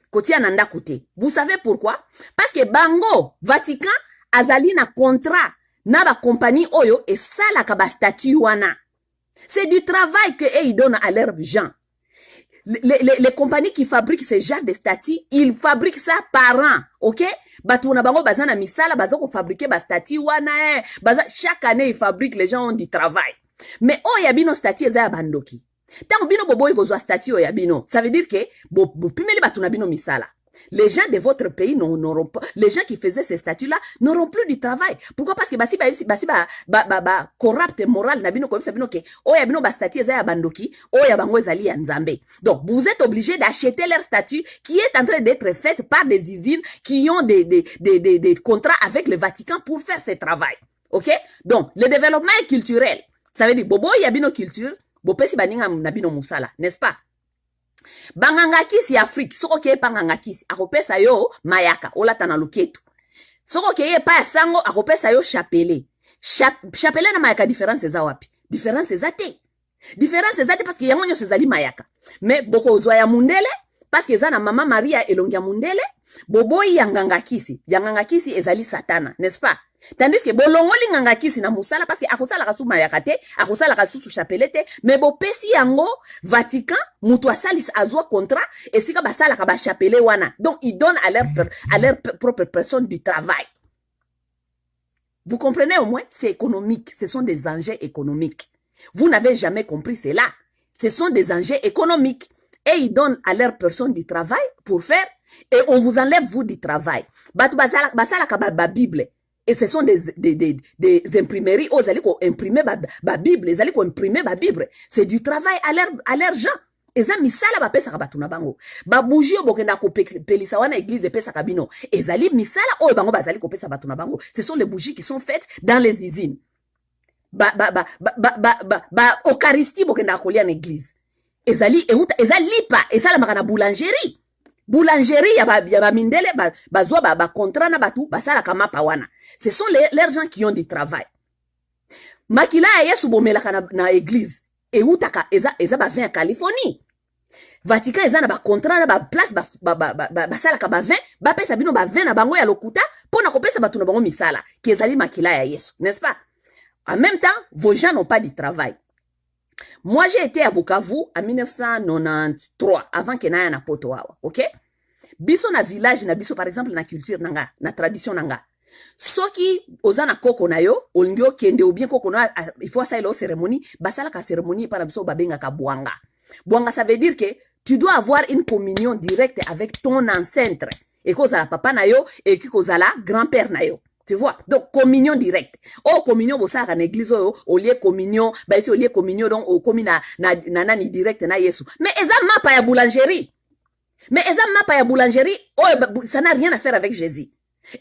Kotia nanda kote. Vous savez pourquoi? Parce que bango, Vatican, azali na contrat, na ba compagnie oyo, et ça la ka ba statut wana. C'est du travail que ils donnent à leurs gens. Les compagnies qui fabriquent ce genre de statuts, ils fabriquent ça par an. Ok? Batu na bango bazana misala, bazoko fabriquer ba statut wana, chaque année ils fabriquent, les gens ont du travail. Mais oh yabino statut eza ya bandoki. Tant bino boboy kozwa statut ya bino, ça veut dire que bo pimeli batuna bino misala. Les gens de votre pays n'auront pas, les gens qui faisaient ces statuts-là n'auront plus du travail. Pourquoi? Parce que basi corrupt moral na bino comme ça bino ke o ya bino ba statut za ya bandoki, o ya bango ezali ya nzambe. Donc vous êtes obligés d'acheter leur statut qui est en train d'être fait par des usines qui ont des contrats avec le Vatican pour faire ce travail. OK? Donc le développement est culturel. Ça veut dire bobo ya bino culture bopesi baninga na bino musala, n'est-ce pas? Banganga kisi Afrique, soko keye panganga kisi, akopesa yo mayaka, olata na luketu. Soko keye pa sango, akopesa yo chapelet. Chapelet na mayaka différence za wapi? Différence za te. Différence za te parce que yango nyo sezali mayaka. Mais boko ozwa ya mundele, parce que za na mama Maria elongia mundele, boboyi yanganga kisi ezali satana, n'est-ce pas? Tandis que bolongoli nganga kisi na musala parce que akosala ka suma ya kate, akosala ka susu chapelete, mais bo pesi yango Vatican mutu asalis azwa contrat et sika basala ka ba chapele wana. Donc ils donnent à leur propre personne du travail. Vous comprenez au moins? C'est économique, ce sont des enjeux économiques. Vous n'avez jamais compris cela. Ce sont des enjeux économiques et ils donnent à leur personne du travail pour faire et on vous enlève vous du travail. Batu basala ka ba Bible. Et ce sont des imprimeries, ils allaient imprimer ma Bible, ils allaient imprimer ma Bible. C'est du travail à leur gens. Eza misala ba pesa kabatuna bango. Ba bougie bokenda ko pelisa wana église pesa kabino. Ezali misala o bango bazali ko pesa batuna bango. Ce sont les bougies qui sont faites dans les usines. Eucharistie bokenda kolia en église. Ezali pa, ezala makana boulangerie. Boulangerie ya ba mindele bazwa ba contrat na batu basala kama pawana. Ce sont les gens qui ont du travail. Makila ya Yesu bomela na église et utaka eza ba vin en Californie. Vatican eza na ba contrat na ba place basala ka ba vin ba pesa bino ba vin na bango ya lokuta pona kopesa batu na bango misala ki ezali makila ya Yesu, n'est-ce pas? En même temps, vos gens n'ont pas du travail. Moi, j'ai été à Bukavu en 1993, avant que n'aille na poto awa, ok? Biso na village na biso, par exemple, na culture nanga, na tradition nanga. Soki oza na koko na yo, olingi okende ou bien koko na il faut ça ilo cérémonie, basala ka cérémonie para biso babenga ka buanga. Buanga, ça veut dire que tu dois avoir une communion directe avec ton ancêtre. Et kozala papa na yo, et qui kozala grand-père na yo. Tu vois? Donc, communion directe. Oh, communion, vous savez, en église, au lieu communion, bah, ici, au lieu communion, donc, au communion, nani direct, na yesu. Mais, eza mapa ya boulangerie. Mais, eza mapa ya boulangerie, oh, ça n'a rien à faire avec Jésus.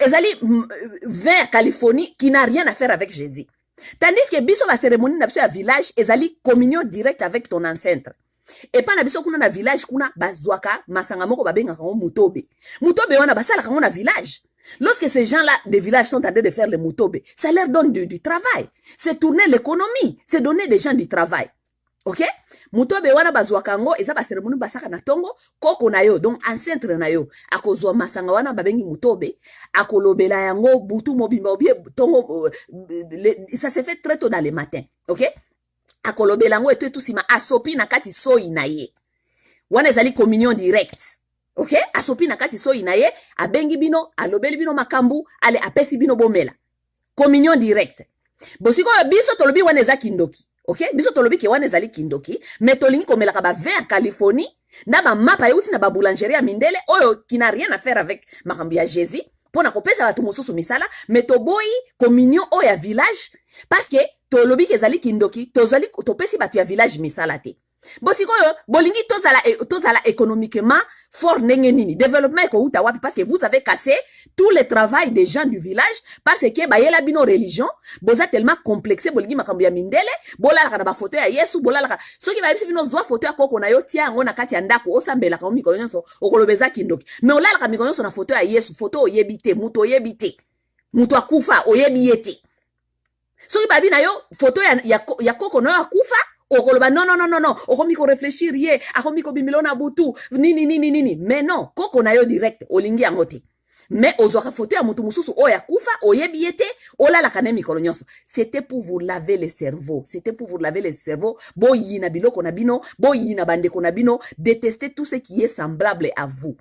Ezali, vin à Californie, qui n'a rien à faire avec Jésus. Tandis que, biso, la cérémonie, na biso, ya village, ezali, communion directe avec ton ancêtre. Et pas na biso, kuna na village, kuna, bazwaka, masangamoko, babenga, kango, mutobe. Mutobe, wana, basala, kango, na village. Lorsque ces gens-là des villages sont en train de faire le mutobe, ça leur donne du travail. C'est tourner l'économie. C'est donner des gens du travail. Ok? Mutobe wana bazwakango, eza ba cérémonie basaka na tongo, koko na yo, donc ancêtre na yo. Akozwa masanga wana babengi mutobe, akolobela yango, butu mobimba obie, tongo, ça se fait très tôt dans les matins. Ok? Akolobela yango et tout sima, asopi na kati soyi na ye. Wana ezali communion direct. Ok? Asopi na kati so inaye, abengi bino, alobeli bino makambu, ale apesi bino bomela. Communion direct. Bosiko biso tolobi wane za kindoki. Ok? Biso tolobi ke wane zali kindoki, mais tolingi komela ka ba vin en Californie, na ba mapa yuti na ba boulangerie mindele, oyo qui n'a rien à faire avec makambu ya Jésus, pona kopesa batu mosusu misala, mais toboyi communion oya village, parce que tolobi ke zali kindoki, tozali topesi batu ya village misala te. Bosiko yo, bolingi tozala économiquement fort ndenge nini. Développement eko uta wapi parce que vous avez cassé tout le travail des gens du village parce que ba yela bino religion, boza tellement complexé bolingi makambo ya mindele, bola ka na ba photo ya Yesu, bola ka. Soki ba bisi bino zwa photo ya koko na yo tia ngo na kati ya ndako osambela ka mikolo nyonso okolobeza kindoki. Mais olala ka mikolo nyonso na photo ya Yesu, photo oyebite, muto oyebite. Muto akufa oyebiyete. Soki ba bina yo photo ya koko na yo akufa okoloba non non non non non okomiko réfléchir ye akomiko bimilo na butu nini mais non koko na yo direct olingi yango te mais ozwaka photo ya mutu mususu oya kufa oyebi yete olala kana mikolo nyonso. C'était pour vous laver le cerveau, c'était pour vous laver le cerveau, boyi na biloko na bino, boyi na bandeko na bino, détester tout ce qui est semblable à vous.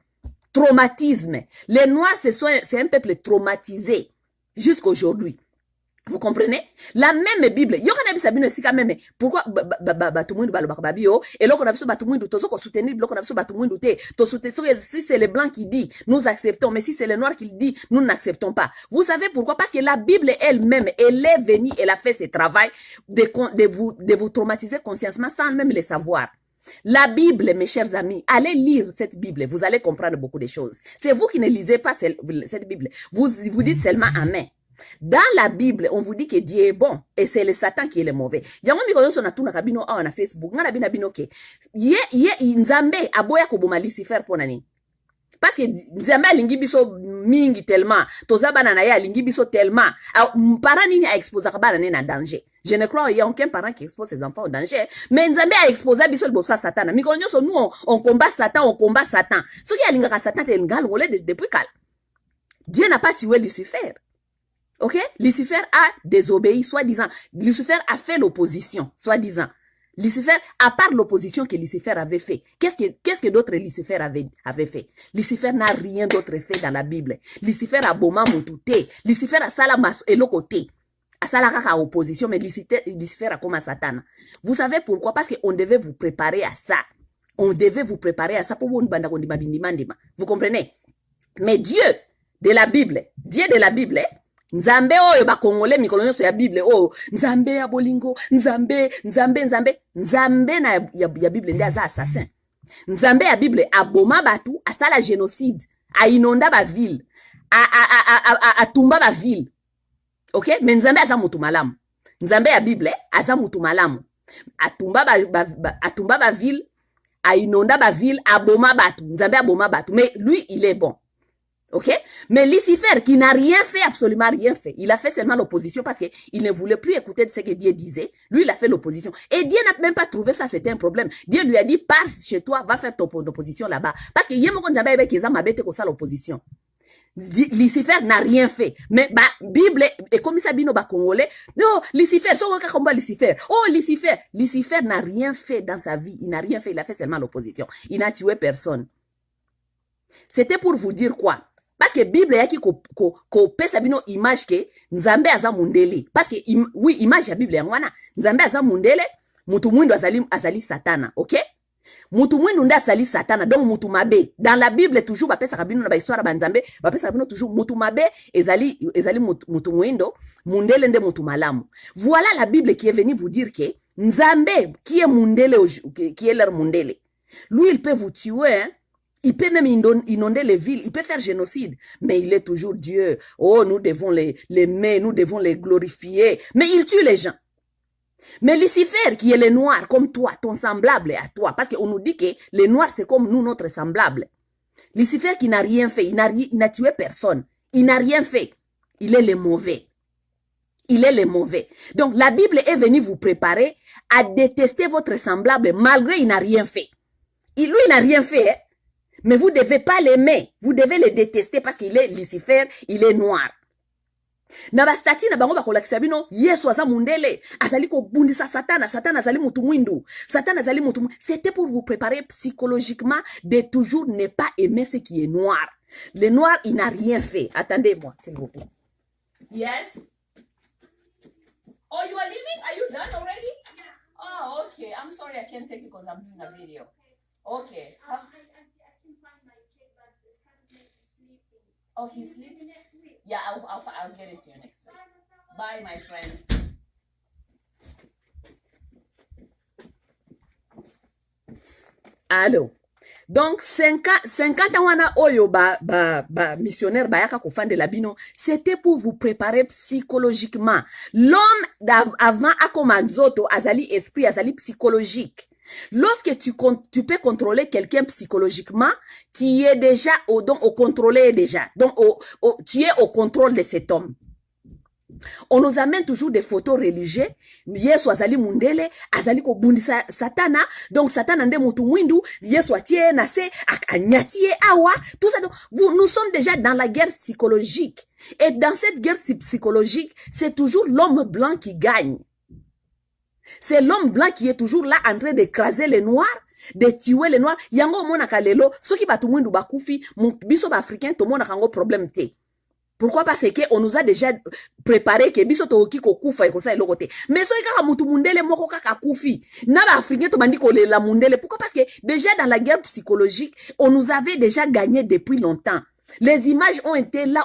Traumatisme. Les noirs c'est un peuple traumatisé jusqu'aujourd'hui. Vous comprenez? La même Bible. Yo kana bisa bino sika même. Pourquoi batu mwindu balo bakababio et loko na biso batu mwindu tozo ko soutenir loko na biso batu mwindu te. To soutenir si c'est les blancs qui dit, nous acceptons, mais si c'est les noirs qui dit, nous n'acceptons pas. Vous savez pourquoi? Parce que la Bible elle-même, elle est venue, elle a fait ce travail de vous traumatiser consciemment sans même le savoir. La Bible, mes chers amis, allez lire cette Bible, vous allez comprendre beaucoup de choses. C'est vous qui ne lisez pas cette Bible. Vous dites seulement amen. Dans la Bible, on vous dit que Dieu est bon et c'est le Satan qui est le mauvais. Yango mikono so na tuna kabino awa na Facebook, ngana bina bino ke. Ye Nzambe aboya ko boma Lucifer pona ni. Parce que Nzambe alingi biso mingi tellement, tozaba na ye alingi biso tellement. Parent nini a exposé ka bana na danger. Je ne crois il y a aucun parent qui expose ses enfants au danger, mais Nzambe a exposé biso le bossa Satan. Mikono so nous on combat Satan, on combat Satan. Ce qui alinga ka Satan te ngal ngolé depuis kala. Dieu n'a pas tué Lucifer. Ok? Lucifer a désobéi, soi-disant. Lucifer a fait l'opposition, soi-disant. Lucifer, à part l'opposition que Lucifer avait fait, qu'est-ce que d'autre Lucifer avait fait? Lucifer n'a rien d'autre fait dans la Bible. Lucifer a boma mutute. Lucifer a salamas et le côté. A salaraka opposition, mais Lucifer a comme Satan. Vous savez pourquoi? Parce qu'on devait vous préparer à ça. On devait vous préparer à ça pour vous. Vous comprenez? Mais Dieu de la Bible, Nzambe oyo ba Congolais mikolo nyonso ya Bible oh Nzambe ya bolingo Nzambe na ya Bible ndi aza assassin. Nzambe ya Bible aboma batu asala génocide a inonda ba ville a tumba ba ville. OK? Mais Nzambe aza mutu malamu. Nzambe ya Bible aza mutu malamu. Atumba ba ville, a inonda ba ville, aboma batu. Nzambe aboma batu. Mais lui il est bon. Ok? Mais Lucifer, qui n'a rien fait, absolument rien fait. Il a fait seulement l'opposition parce qu'il ne voulait plus écouter de ce que Dieu disait. Lui, il a fait l'opposition. Et Dieu n'a même pas trouvé ça, c'était un problème. Dieu lui a dit, pars chez toi, va faire ton opposition là-bas. Parce que Yemoko Nzambe avec Ezam abete ko ça l'opposition. Lucifer n'a rien fait. Mais bah Bible et comme ça bino ba congolais, non, Lucifer, so ka combat Lucifer. Oh Lucifer, Lucifer n'a rien fait dans sa vie, il n'a rien fait, il a fait seulement l'opposition. Il n'a tué personne. C'était pour vous dire quoi? Parce que Bible yaki ko pesa bino image ke Nzambe aza mundele. Parce que oui, image ya Bible ngwana, Nzambe aza mundele, mutu mwindo azali satana, OK? Mutu mwindo nda azali satana, donc mutu mabe. Dans la Bible toujours ba pesa bino na ba histoire ba Nzambe, ba pesa bino toujours mutu mabe ezali mutu mwindo, mundele nde mutu malamu. Voilà la Bible qui est venue vous dire que Nzambe qui est mundele, qui est leur mundele. Lui il peut vous tuer, hein? Il peut même inonder les villes, il peut faire génocide, mais il est toujours Dieu. Oh, nous devons l'aimer, nous devons les glorifier. Mais il tue les gens. Mais Lucifer, qui est le noir, comme toi, ton semblable à toi, parce qu'on nous dit que les noirs, c'est comme nous, notre semblable. Lucifer qui n'a rien fait, il n'a tué personne. Il n'a rien fait. Il est le mauvais. Il est le mauvais. Donc, la Bible est venue vous préparer à détester votre semblable, malgré il n'a rien fait. Lui, il n'a rien fait, hein? Mais vous ne devez pas l'aimer. Vous devez le détester parce qu'il est Lucifer, il est noir. Na bastati na bango bakolakisa bino Yesu aza mundele azali ko bundisa Satana azali mutu mwindu Satana azali mutu. C'était pour vous préparer psychologiquement de toujours ne pas aimer ce qui est noir. Le noir, il n'a rien fait. Attendez-moi, s'il vous plaît. Yes. Oh, you are leaving? Are you done already? Yeah. Oh, okay. I'm sorry I can't take it because I'm doing a video. Okay. I can find my check, but this cabinet is sleeping. Oh, he's sleeping? Next week. Yeah, I'll get it to you next week. Bye, my friend. Allô? Donc, 50 wana oyo missionnaire bayaka kofande la bino, c'était pour vous préparer psychologiquement. L'homme avant akomazoto azali esprit, azali psychologique. Lorsque tu peux contrôler quelqu'un psychologiquement, tu es déjà au contrôlé déjà. Donc, tu es au contrôle de cet homme. On nous amène toujours des photos religieuses. Yesu azali mundele, azali ko bundisa Satana. Donc, Satana nde mutu mwindu, Yesu atie nase, akanyatie awa. Tout ça. Donc, nous sommes déjà dans la guerre psychologique. Et dans cette guerre psychologique, c'est toujours l'homme blanc qui gagne. C'est l'homme blanc qui est toujours là en train d'écraser les noirs, de tuer les noirs. Yango mona kalelo, soki batu mwindu bakufi, biso ba africain to mona kango problème te. Pourquoi? Parce que on nous a déjà préparé que biso to ki ko kufa eko sa eloko te. Mais soki kaka mutu mundele moko kaka kufi, na ba africain to bandi ko la mundele. Pourquoi? Parce que déjà dans la guerre psychologique, on nous avait déjà gagné depuis longtemps. Les images ont été là,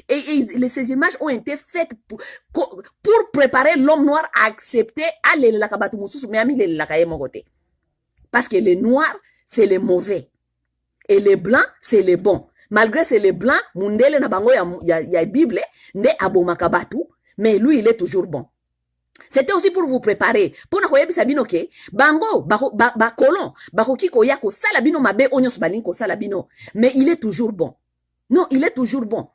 ces images ont été faites pour préparer l'homme noir à accepter parce que les noirs, c'est les mauvais. Et les blancs, c'est les bons. Malgré c'est les blancs, mundele na bango ya Bible, ne abomakabatu, mais lui, il est toujours bon. C'était aussi pour vous préparer. Pour na koyebi sabino ke, bango, ba kolon, bakoki koya ko salabino mabe onyos balin ko salabino. Mais il est toujours bon. Non, il est toujours bon.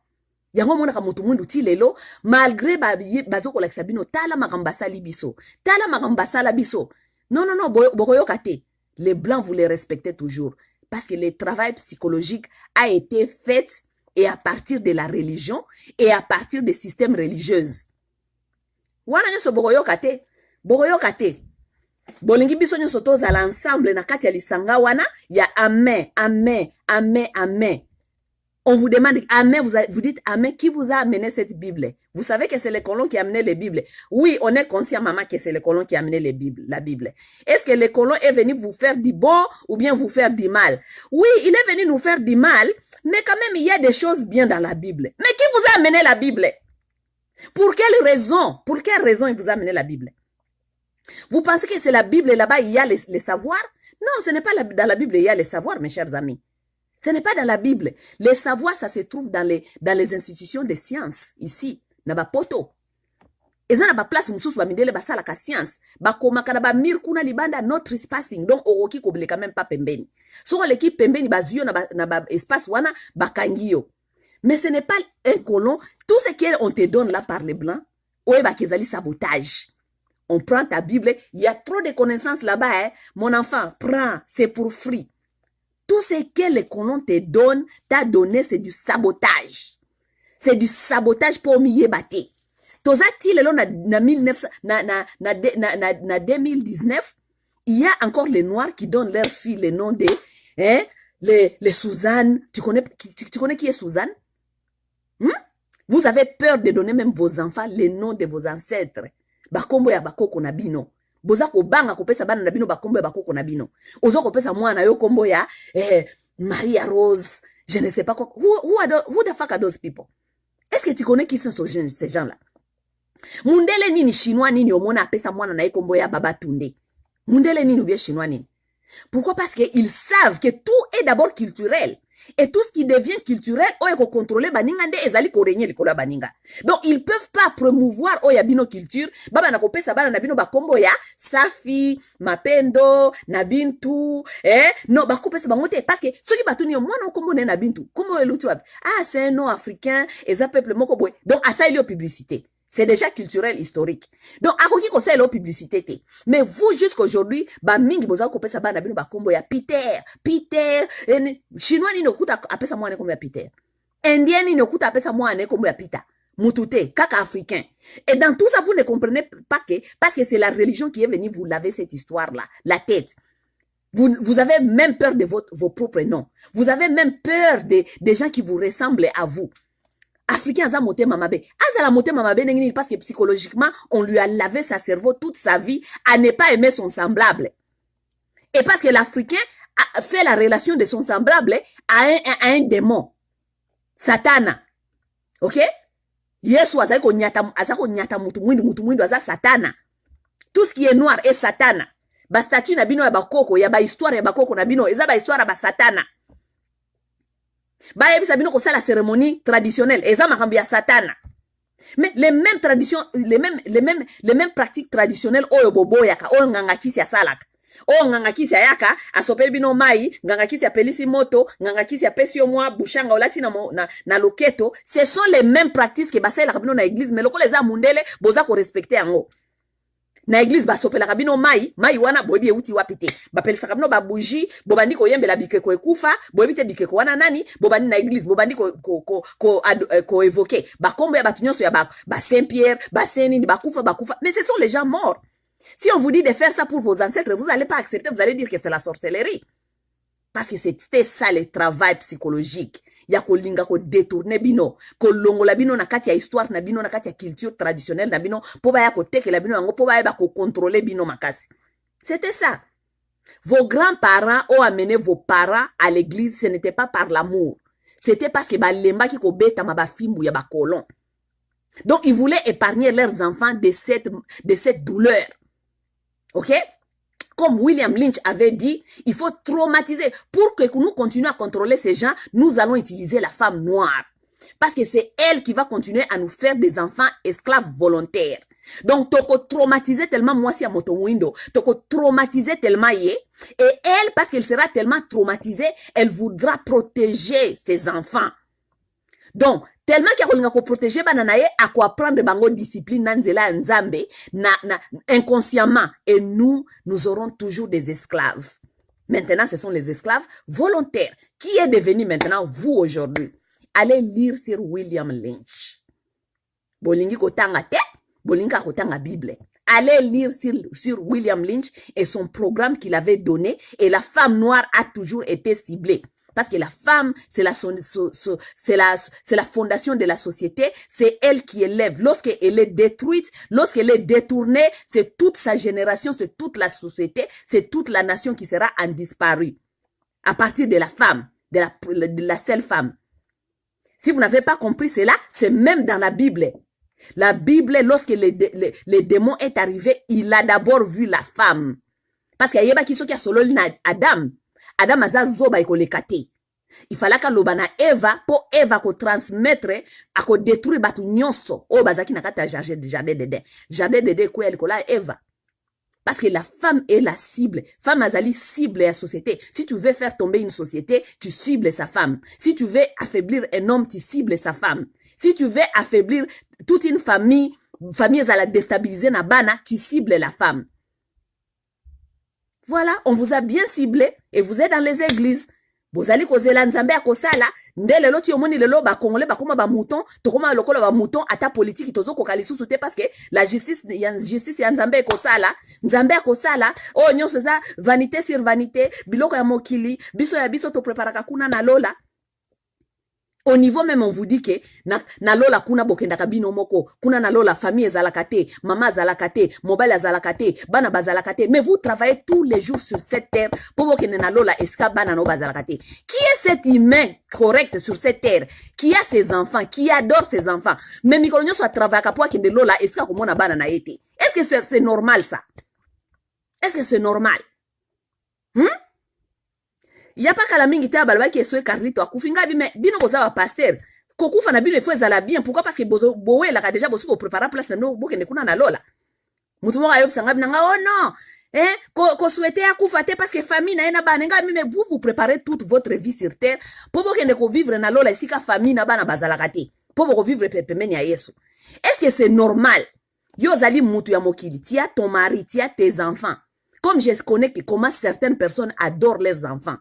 Yango mona ka mutu mundu ti lelo, malgré bazoko la sabino, tala makambasa libiso. Tala makambasa la biso. Non, bokoyo kate. Les blancs, vous les respectez toujours. Parce que le travail psychologique a été fait et à partir de la religion et à partir des systèmes religieux. Wana nyoso bokoyo kate. Bokoyo kate. Bolingi biso nyoso toza l'ensemble na kati ya lisanga wana ya amen, amen, amen, amen. On vous demande, amen, vous dites amen, qui vous a amené cette Bible? Vous savez que c'est les colons qui ont amené les Bibles. Oui, on est conscient, maman, que c'est les colons qui ont amené la Bible. Est-ce que les colons est venu vous faire du bon ou bien vous faire du mal? Oui, il est venu nous faire du mal, mais quand même, il y a des choses bien dans la Bible. Mais qui vous a amené la Bible? Pour quelle raison? Pour quelle raison il vous a amené la Bible? Vous pensez que c'est la Bible là-bas, il y a les savoirs? Non, ce n'est pas dans la Bible, il y a les savoirs, mes chers amis. Ce n'est pas dans la Bible. Les savoirs, ça se trouve dans les institutions de sciences, ici, na ba poto. Eza na ba place mususu ba mindele ba sala ka science. Ba komaka na ba mir kuna libanda no trespassing. Donc, oroki ko bleka même pas pembeni. Soko leki pembeni ba zuyo na ba espace wana ba kangio. Mais ce n'est pas un colon. Tout ce qu'on te donne là par les blancs, oye ba kezali sabotage. On prend ta Bible, il y a trop de connaissances là-bas, hein. Mon enfant, prends, c'est pour free. Tout ce que les colons te donnent, t'a donné, c'est du sabotage. C'est du sabotage pour m'y battre. Toza ti lelo na 2019, il y a encore les Noirs qui donnent leurs filles le nom de les Suzanne. Tu connais qui est Suzanne? Vous avez peur de donner même vos enfants les noms de vos ancêtres. Bakombo ya bakoko na bino. Boza ko banga ko pesa bana na bino bakombo ya bakoko na bino. Ozo ko pesa mwana yo kombo ya Maria Rose. Je ne sais pas quoi. Who the fuck are those people? Est-ce que tu connais qui sont ces gens-là? Mundele nini chinois nini omona apesa mwana na kombo ya Baba Tunde. Mundele nini ou bien chinois nini. Pourquoi? Parce qu'ils savent que tout est d'abord culturel. Et tout ce qui devient culturel, on est contrôlé baninga nde ezali ko régner likolo baninga. Donc ils peuvent pas promouvoir oya bino culture, baba na kopesa bana na bino bakombo ya Safi, Mapendo, Nabintu, non bakopesa bango te parce que soki batuni mwana kombo na Nabintu, kombo eluti wapi? Ah, c'est un nom africain, et ça peuple moko boy. Donc à ça il y a publicité. C'est déjà culturel, historique. Donc, à quoi qui conseille la publicité, mais vous, jusqu'aujourd'hui, ba mingi boza ko pesa bana bino ba kombo ya Peter, chinois ni no kuta apesa mwana kombo ya Peter. Indien ni no kuta apesa mwana kombo ya Peter. Mutute, kaka africain. Et dans tout ça, vous ne comprenez pas que, parce que c'est la religion qui est venue vous laver cette histoire-là, la tête. Vous avez même peur de vos propres noms. Vous avez même peur des gens qui vous ressemblent à vous. Africain aza moté mamabe. Aza moté mamabe parce que psychologiquement, on lui a lavé sa cerveau toute sa vie à ne pas aimer son semblable. Et parce que l'Africain a fait la relation de son semblable à un démon. Satana. Ok? Yesu aza ko nyata mutu mwindu aza Satana. Tout ce qui est noir est Satana. Ba statue na bino ya bakoko, ya ba histoire ya bakoko na bino, eza ba histoire ba Satana. Ba yebisa bino ko la cérémonie traditionnelle, eza makambi ya Satana. Mais les mêmes traditions, les mêmes pratiques traditionnelles oyo bobo yaka, oyo nganga kisi ya salaka. Oyo nganga kisi ya yaka, asopeli bino mai, nganga kisi ya pelisi moto, nganga kisi ya pesi mwa bushanga olati na loketo, ce sont les mêmes pratiques que basela kabino na église, mais loko leza mundele boza ko respecter yango. Na église basopela kabino mai wana boyebi euti wapite. Bapelisa kabino ba bougie, bobandi ko yembela bikeko ekufa, boyebi te bikeko wana nani, bobandi na église, bobandi ko évoquer. Ba kombo ya batu nyonso ya ba Saint-Pierre, ba Saint-Nini, bakufa. Mais ce sont les gens morts. Si on vous dit de faire ça pour vos ancêtres, vous allez pas accepter, vous allez dire que c'est la sorcellerie. Parce que c'était ça le travail psychologique. Ya ko linga ko détourner bino, ko longola bino na kati ya histoire na bino na kati ya culture traditionnelle na bino, po ba ya ko teke la bino yango, po ba ya ko contrôler bino makasi. C'était ça. Vos grands-parents ont amené vos parents à l'église, ce n'était pas par l'amour. C'était parce que ba lemba ki ko beta ma ba fimbu ya ba colon. Donc ils voulaient épargner leurs enfants de cette douleur. OK? Comme William Lynch avait dit, il faut traumatiser. Pour que nous continuions à contrôler ces gens, nous allons utiliser la femme noire. Parce que c'est elle qui va continuer à nous faire des enfants esclaves volontaires. Donc, toko traumatiser tellement moi si à moto window, toko traumatiser tellement yé. Et elle, parce qu'elle sera tellement traumatisée, elle voudra protéger ses enfants. Donc, tellement qu'il y a protéger bananaye à quoi prendre bango discipline nanzela nzambe inconsciemment, et nous aurons toujours des esclaves. Maintenant ce sont les esclaves volontaires. Qui est devenu maintenant vous aujourd'hui? Allez lire sur William Lynch. Bolingi kotanga te, bolinga kotanga Bible. Allez lire sur William Lynch et son programme qu'il avait donné, et la femme noire a toujours été ciblée. Parce que la femme, c'est la fondation de la société. C'est elle qui élève. Lorsqu'elle est détruite, lorsqu'elle est détournée, c'est toute sa génération, c'est toute la société, c'est toute la nation qui sera en disparue. À partir de la femme, de la seule femme. Si vous n'avez pas compris cela, c'est même dans la Bible. La Bible, lorsque les démons est arrivé, il a d'abord vu la femme. Parce qu'il y a qui sont qui a solo Adam. Adam aza zoba iko lekate. Il fallait que lobana Eva, pour Eva ko transmettre, à ko détruire batu nyonso. Oh, bazaki na kata jardin de Jardin de quoi elle kola Eva. Parce que la femme est la cible. Femme azali cible la société. Si tu veux faire tomber une société, tu cibles sa femme. Si tu veux affaiblir un homme, tu cibles sa femme. Si tu veux affaiblir toute une famille azala déstabiliser na bana, tu cibles la femme. Voilà, on vous a bien ciblé et vous êtes dans les églises. bozali kozela nzambe ya kosala nde lelo ti omoni lelo bakongole bakoma bamouton tokoma lokola bamouton ata politiki tozokoka lisusu te parce que la justice ya nzambe ekosala nzambe akosala oyo nyonso eza vanité sur vanité biloko ya mokili biso ya biso topreparaka kuna na lola. Au niveau même, on vous dit que na lola kuna bokendaka bino moko, kuna na lola famille ezalaka te, mama ezalaka te, mobile ezalaka te, bana bazalaka te, mais vous travaillez tous les jours sur cette terre pour bokende na lola eska bana no bazalaka te. Qui est cet humain correct sur cette terre qui a ses enfants, qui adore ses enfants, mais mikolo nyonso a travaillaka pour kende lola eska komona bana na ete. Est-ce que c'est normal ça? Est-ce que c'est normal? Ya pa kala mingi te balba ki esoe Carlito akufinga bino boza ba pasteur kokufa na bino il faut ezala bien. Pourquoi? Parce que bowe la ka déjà bosu ko préparer place no bokende kuna na lola mutu mo ayob sanga binanga oh non ko souhaiter akufa te parce que famille na ena bana nga mais vous préparez toute votre vie sur terre pour bokende ko vivre na lola isika famille na bana bazalaka te pour boko vivre pepemeni ya Yesu. Est-ce que c'est normal? Yo zali mutu ya mokili, tu as ton mari, tu as tes enfants. Comme je connais que comment certaines personnes adorent leurs enfants.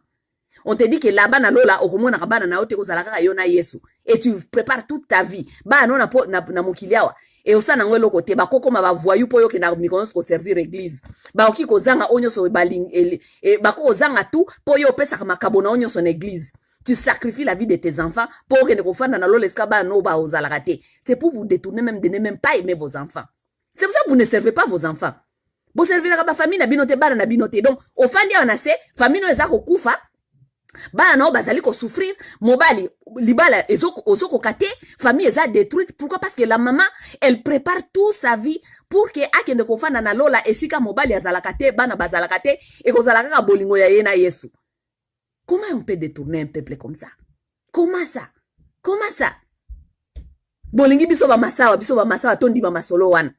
On te dit que là-bas na lola okomona kabana na ote kozalaka yo na Yesu et tu prépares toute ta vie ba non na mokili awa et osana ngwelo kote ba kokoma ba voyou po yo ke na mikonos ko servir église ba oki kozanga onyo so baling et ba ko ozanga tout po yo pesa makabo na onyo son église. Tu sacrifies la vie de tes enfants pour que ne kofanda na lola eskaba no ba ozalaka te. C'est pour vous détourner même de ne même pas aimer vos enfants. C'est pour ça que vous ne servez pas vos enfants. Vous servez la famille na binote bana na binote. Donc au fandi on se famille no ezako kufa bana nao bazali ko souffrir mobali libala ozoko kate famille eza détruite. Pourquoi? Parce que la maman elle prépare toute sa vie pour que akende kofanda na lola esika mobali azalaka te bana bazalaka te et kozalaka ka bolingo ya ye na Yesu. Comment on peut détourner un peuple comme ça? Comment ça? Comment ça? Bolingi biso ba masawa tondi ba masolo wana.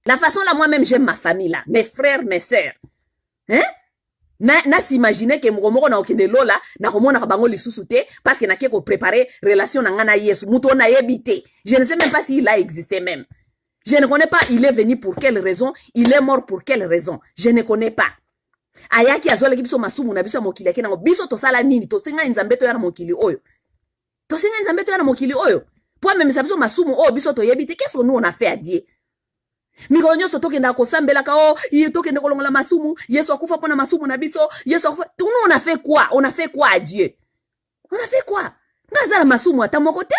La façon là moi-même j'aime ma famille là, mes frères, mes sœurs. Na s'imaginer que moko na okende lola na komona ka bango lisusu te parce que na ke ko préparer relation na ngana Yesu muto na yebite. Je ne sais même pas s'il a existé même. Je ne connais pas il est venu pour quelle raison, il est mort pour quelle raison. Je ne connais pas. Ayaki azole kibiso masumu na biso mokili akena ngo biso to sala nini to senga nzambe to ya na mokili oyo. To senga nzambe to ya na mokili oyo. Po même ça biso masumu o biso to yebite qu'est-ce que nous on a fait à Dieu? Mikolo nyonso tokenda kosambelaka tokenda kolongola masumu Yesu akufa pona masumu na biso Yesu akufa. Nous on a fait quoi? On a fait quoi à Dieu? On a fait quoi? Nazala masumu ata moko te.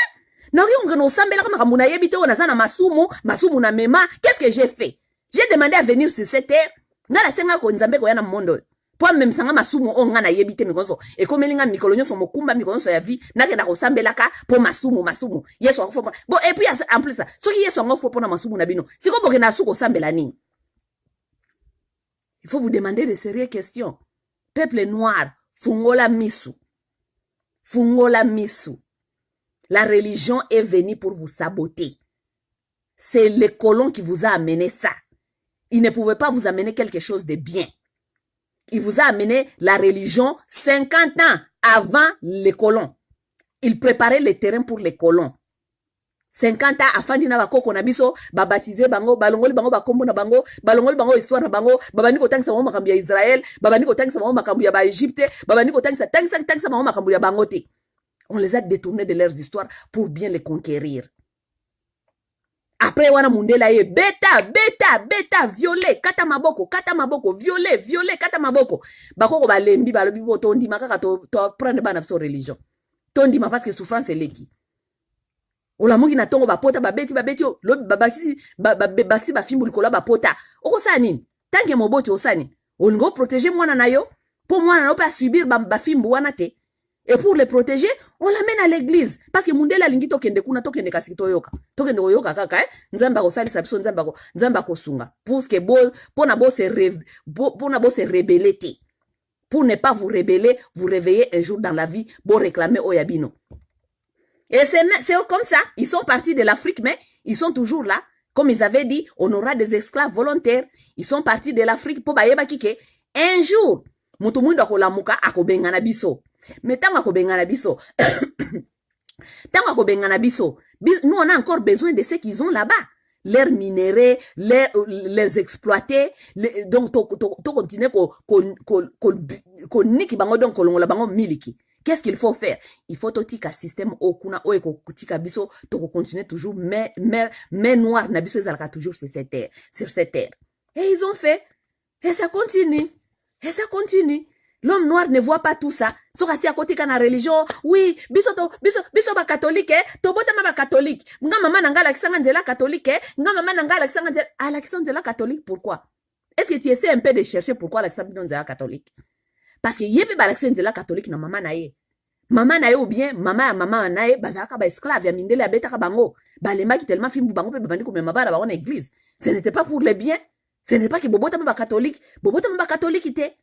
Na ngeno osambelaka makambo na yebite o nazana masumu na mema. Qu'est-ce que j'ai fait? J'ai demandé à venir sur cette terre. Ngala senga ko nzambe ko yana mondo. Po même sanga masumu o ngana yebite mikonso. E komelinga mikolo nyonso mokumba mikonso ya vie nakenda kosambelaka po masumu. Yesu akufa. Bon et puis en plus ça, soki Yesu akufa pona masumu na bino. Siko bokena suko sambela nini? Il faut vous demander de sérieuses questions. Peuple noir, fungola misu. Fungola misu. La religion est venue pour vous saboter. C'est les colons qui vous a amené ça. Il ne pouvait pas vous amener quelque chose de bien. Il vous a amené la religion 50 ans avant les colons. Il préparait le terrain pour les colons. 50 ans afandi na bakoko na biso babatize bango balongoli bango bakombo na bango balongoli bango histoire na bango babani ko tangisa bango makambo ya Israël babani ko tangisa bango makambo ya ba Egypte babani ko tangisa bango makambo ya bango te. On les a détournés de leurs histoires pour bien les conquérir. Après wana mundela ye beta violer kata maboko violer kata maboko bakoko balembi balobi bo tondi makaka to prendre bana so religion tondi ma parce que souffrance eleki ola mungi na tongo bapota babeti lo babakisi bafimbu likola bapota okosana nini tanke moboti osani olingo protéger mwana na yo pour mwana na pas subir bafimbu wana te. Et pour les protéger, on l'amène à l'église. Parce que mundela lingi tokende kuna tokende kasi toyoka. Tokende oyoka kaka nzamba ko sali sabiso nzamba ko sunga. Pour que pona bo se rebeller. Pour ne pas vous rebeller, vous réveiller un jour dans la vie, pour réclamer Oyabino. Et c'est comme ça, ils sont partis de l'Afrique mais ils sont toujours là. Comme ils avaient dit, on aura des esclaves volontaires. Ils sont partis de l'Afrique pour bayeba kike un jour mutu mwindu akolamuka akobengana biso. Mais tant akobengana biso, nous on a encore besoin de ce qu'ils ont là-bas. leurs minéraux, les exploiter, donc to continuer ko niki bango donc kolongola bango miliki. Qu'est-ce qu'il faut faire? Il faut totika système okuna o ekotika biso to continuer toujours mais noir na biso ezalaka toujours sur cette terre. Et ils ont fait et ça continue. Et ça continue. L'homme noir ne voit pas tout ça. Sokasi à côté quand la religion, oui, biso ba catholique, to botama ba catholique. Nga mama nanga la kisanga nzela catholique, nga mama nanga la kisanga nzela la kisanga nzela catholique. Pourquoi? Est-ce que tu essaies un peu de chercher pourquoi la kisanga nzela catholique? Parce que yebe ba la kisanga nzela catholique na mama na ye. Mama na ye ou bien mama na ye bazaka ba esclave ya mindele ya beta ka bango. Ba lema ki tellement fimbu bango pe bandi ko mema ba la ba église. Ce n'était pas pour le bien. Ce n'est pas que bobotama ba catholique ite.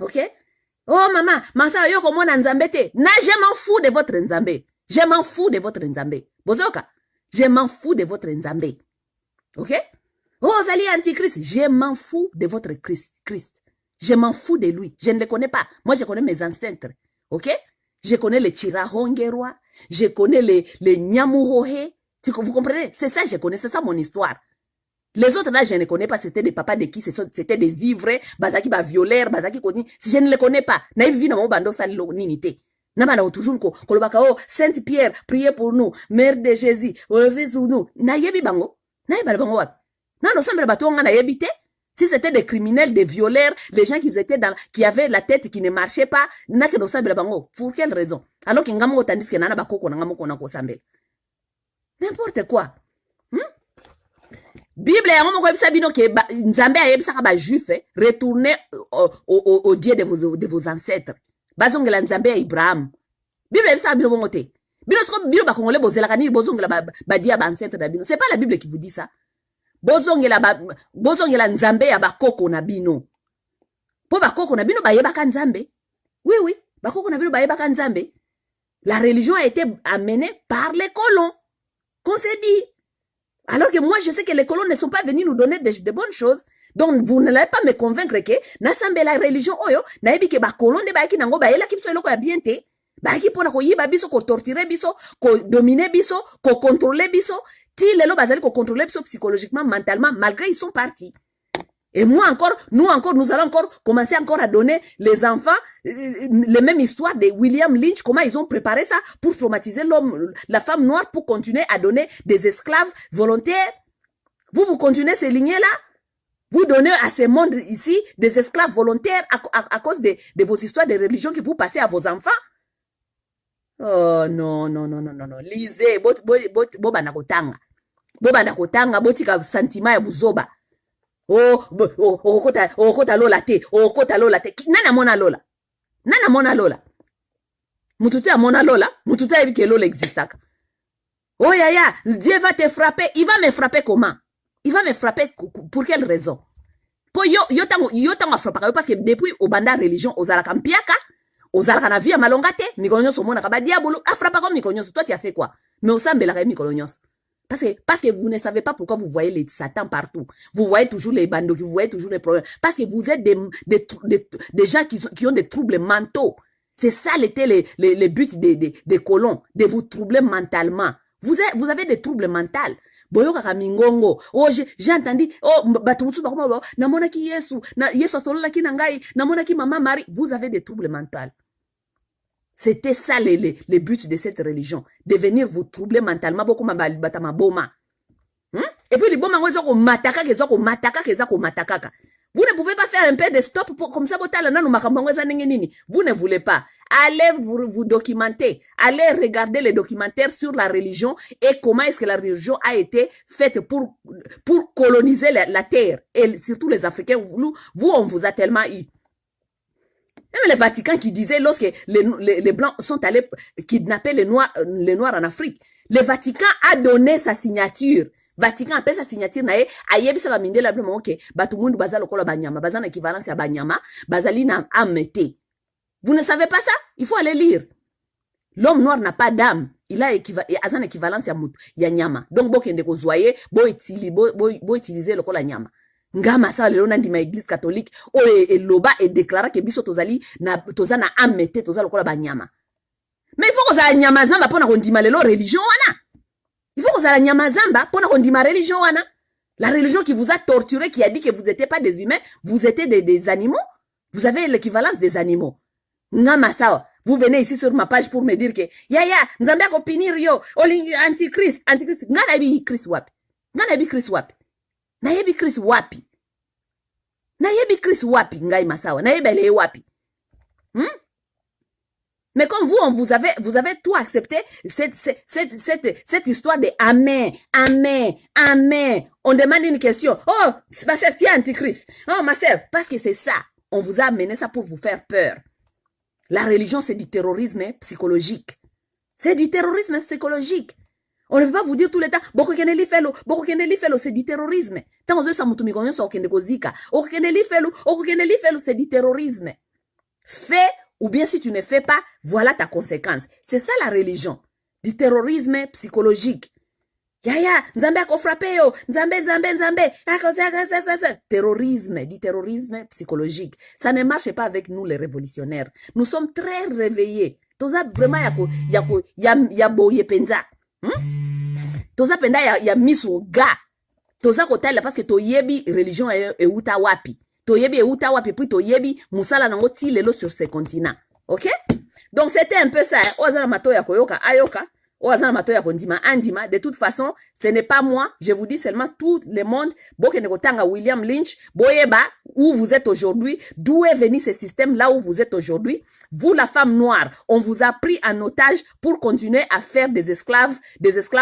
Ok? Oh maman, masa yo komona nzambe te. Na je m'en fous de votre nzambe. Je m'en fous de votre nzambe. Bozoka? Je m'en fous de votre nzambe. Ok? Oh Zali antichrist, je m'en fous de votre Christ. Je m'en fous de lui. Je ne le connais pas. Moi je connais mes ancêtres. Ok? Je connais les Chirahongerwa, je connais les Nyamurohe. Vous comprenez? C'est ça je connais, c'est ça mon histoire. Les autres là, je ne connais pas, c'était des papas de qui, c'était des ivrés, bazaki ba violeurs, bazaki koni, si je ne les connais pas, na ibi na mo bando sali lo ninité. Na mana toujours ko kolobaka oh Sainte Pierre, priez pour nous, Mère de Jésus, relevez-vous nous. Na yebi bango, na yebi bango wat. Na no semble bato nga na yebité. Si c'était des criminels, des violeurs, des gens qui avaient la tête qui ne marchait pas, na ke no semble bango. Pour quelle raison? Alors que ngamo tandis que nana bakoko na ngamo kona ko semble. N'importe quoi. Bible ya ngomo ko ebisa bino ke nzambe ayebisa ka ba juif retourner au Dieu de vos ancêtres. Bazongela nzambe ya Abraham. Bible ebisa bino bongote. Bino siko bino ba kongole bozela kani bozongela ba dia ba ancêtre na bino. C'est pas la Bible qui vous dit ça. Bozongela nzambe ya bakoko na bino. Po bakoko na bino ba yebaka nzambe. Oui, bakoko na bino ba yebaka nzambe. La religion a été amenée par les colons. Qu'on s'est dit. Alors que moi, je sais que les colons ne sont pas venus nous donner de bonnes choses. Donc, vous ne l'avez pas me convaincre que, nasambe la religion, oyo, na ebi ke ba colon de ba eki nango ba ela ki biso eloko ya bien te, ba eki pona ko yiba biso, ko torturer biso, ko dominer biso, ko contrôler biso, ti lelo bazali ko contrôler biso psychologiquement, mentalement, malgré ils sont partis. Et nous allons encore commencer encore à donner les enfants les mêmes histoires de William Lynch, comment ils ont préparé ça pour traumatiser l'homme, la femme noire, pour continuer à donner des esclaves volontaires. Vous continuez ces lignées-là. Vous donnez à ce monde ici des esclaves volontaires à cause de vos histoires de religion que vous passez à vos enfants. Oh non. Lisez, bo bana kotanga, botika sentiment ya buzoba. Okota lola te. Nana mona lola. Mututa mona lola. Mututa ebi ke lola existaka. Oh yaya, Dieu va te frapper. Il va me frapper comment? Il va me frapper pour quelle raison? Po yo tango frappaka parce que depuis au banda religion ozalaka mpiaka, ozalaka na vie malonga te, mikolonyoso mona ka ba diabolo, afrapa comme mikolonyoso. Toi tu as fait quoi? Mais osambelaka mikolonyoso. Parce que vous ne savez pas pourquoi vous voyez les satans partout. Vous voyez toujours les bandos, vous voyez toujours les problèmes. Parce que vous êtes des gens qui ont des troubles mentaux. C'est ça l'étaient les buts des colons, de vous troubler mentalement. Vous avez des troubles mentaux. Boyoka kamingongo. Oh, j'ai entendu. Oh, batumusu bakoma namona ki Yesu asolola ki nangai, namona ki Maman Marie. Vous avez des troubles mentaux. C'était ça les buts de cette religion. De venir vous troubler mentalement. Et puis les boma ngozoko mataka kezoko mataka. Vous ne pouvez pas faire un peu de stop pour comme ça vous ne voulez pas. Allez vous documenter. Allez regarder les documentaires sur la religion et comment est-ce que la religion a été faite pour coloniser la terre. Et surtout les Africains, vous on vous a tellement eu. Même le Vatican qui disait lorsque les Blancs sont allés kidnapper les Noirs en Afrique, le Vatican a donné sa signature. Vatican a fait sa signature nae ayebisa ba mindela blement OK batumundu bazalo kola banyama bazana équivalence ya banyama bazali na amete. Vous ne savez pas ça? Il faut aller lire. L'homme noir n'a pas d'âme. Il a azana équivalence ya nyama. Donc bokende ko zoyer bo utiliser le kola nyama. Ngama sa lelo na ndima église catholique o eloba et déclara que biso tozali na tozana amete tozalo kola banyama. Mais il faut que za nyama zamba pona kondima lelo religion wana. Il faut que vous ayez nyamazamba pour la religion. La religion qui vous a torturé, qui a dit que vous n'étiez pas des humains, vous étiez des animaux. Vous avez l'équivalence des animaux. Ngama vous venez ici sur ma page pour me dire que Yaya, Nzambia kopinir yo, antichrist, ngana bi Chris wapi. Ngana bi Chris wapi. Na yebi Chris wapi. Na yebi Chris wapi ngai masawa. Na yebele wapi. Mais comme vous avez tout accepté, cette histoire de amen. On demande une question. Oh, ma sœur, tu es antichrist. Oh, ma sœur, parce que c'est ça. On vous a amené ça pour vous faire peur. La religion, c'est du terrorisme psychologique. C'est du terrorisme psychologique. On ne peut pas vous dire tout le temps, c'est du terrorisme. Tant que ça c'est du terrorisme. Fais, ou bien si tu ne fais pas, voilà ta conséquence. C'est ça la religion. Du terrorisme psychologique. Yaya, Nzambe a frappé yo, Nzambe. Terrorisme, du terrorisme psychologique. Ça ne marche pas avec nous les révolutionnaires. Nous sommes très réveillés. Toza vraiment ya boye penza. Toza penda ya misu ga. Toza kotala parce que to yebi religion e uta wapi. To yebi e uta wapi puis to yebi musala nango ti lelo sur ces continents. OK? Donc c'était un peu ça. Ozala mato ya koyoka ayoka. De toute façon, ce n'est pas moi. Je vous dis seulement tout le monde. William Lynch, Boyeba, où vous êtes aujourd'hui, d'où est venu ce système là où vous êtes aujourd'hui. Vous, la femme noire, on vous a pris en otage pour continuer à faire des esclaves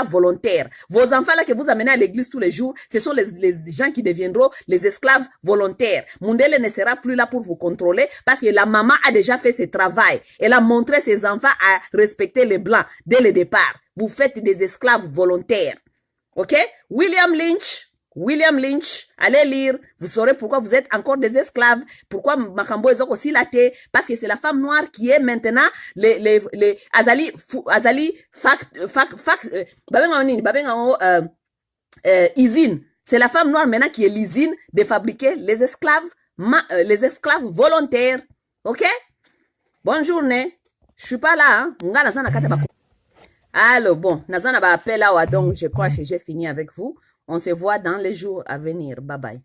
volontaires. Vos enfants là que vous amenez à l'église tous les jours, ce sont les gens qui deviendront les esclaves volontaires. Mundele ne sera plus là pour vous contrôler parce que la maman a déjà fait ce travail. Elle a montré ses enfants à respecter les blancs dès le départ. Vous faites des esclaves volontaires. OK? William Lynch, allez lire. Vous saurez pourquoi vous êtes encore des esclaves. Pourquoi Makambo est aussi laté. Parce que c'est la femme noire qui est maintenant les usine. C'est la femme noire maintenant qui est l'usine de fabriquer les esclaves volontaires. OK? Bonne journée. Je suis pas là, hein. Alors, bon, Nazana va appeler là, donc je crois que j'ai fini avec vous. On se voit dans les jours à venir. Bye bye.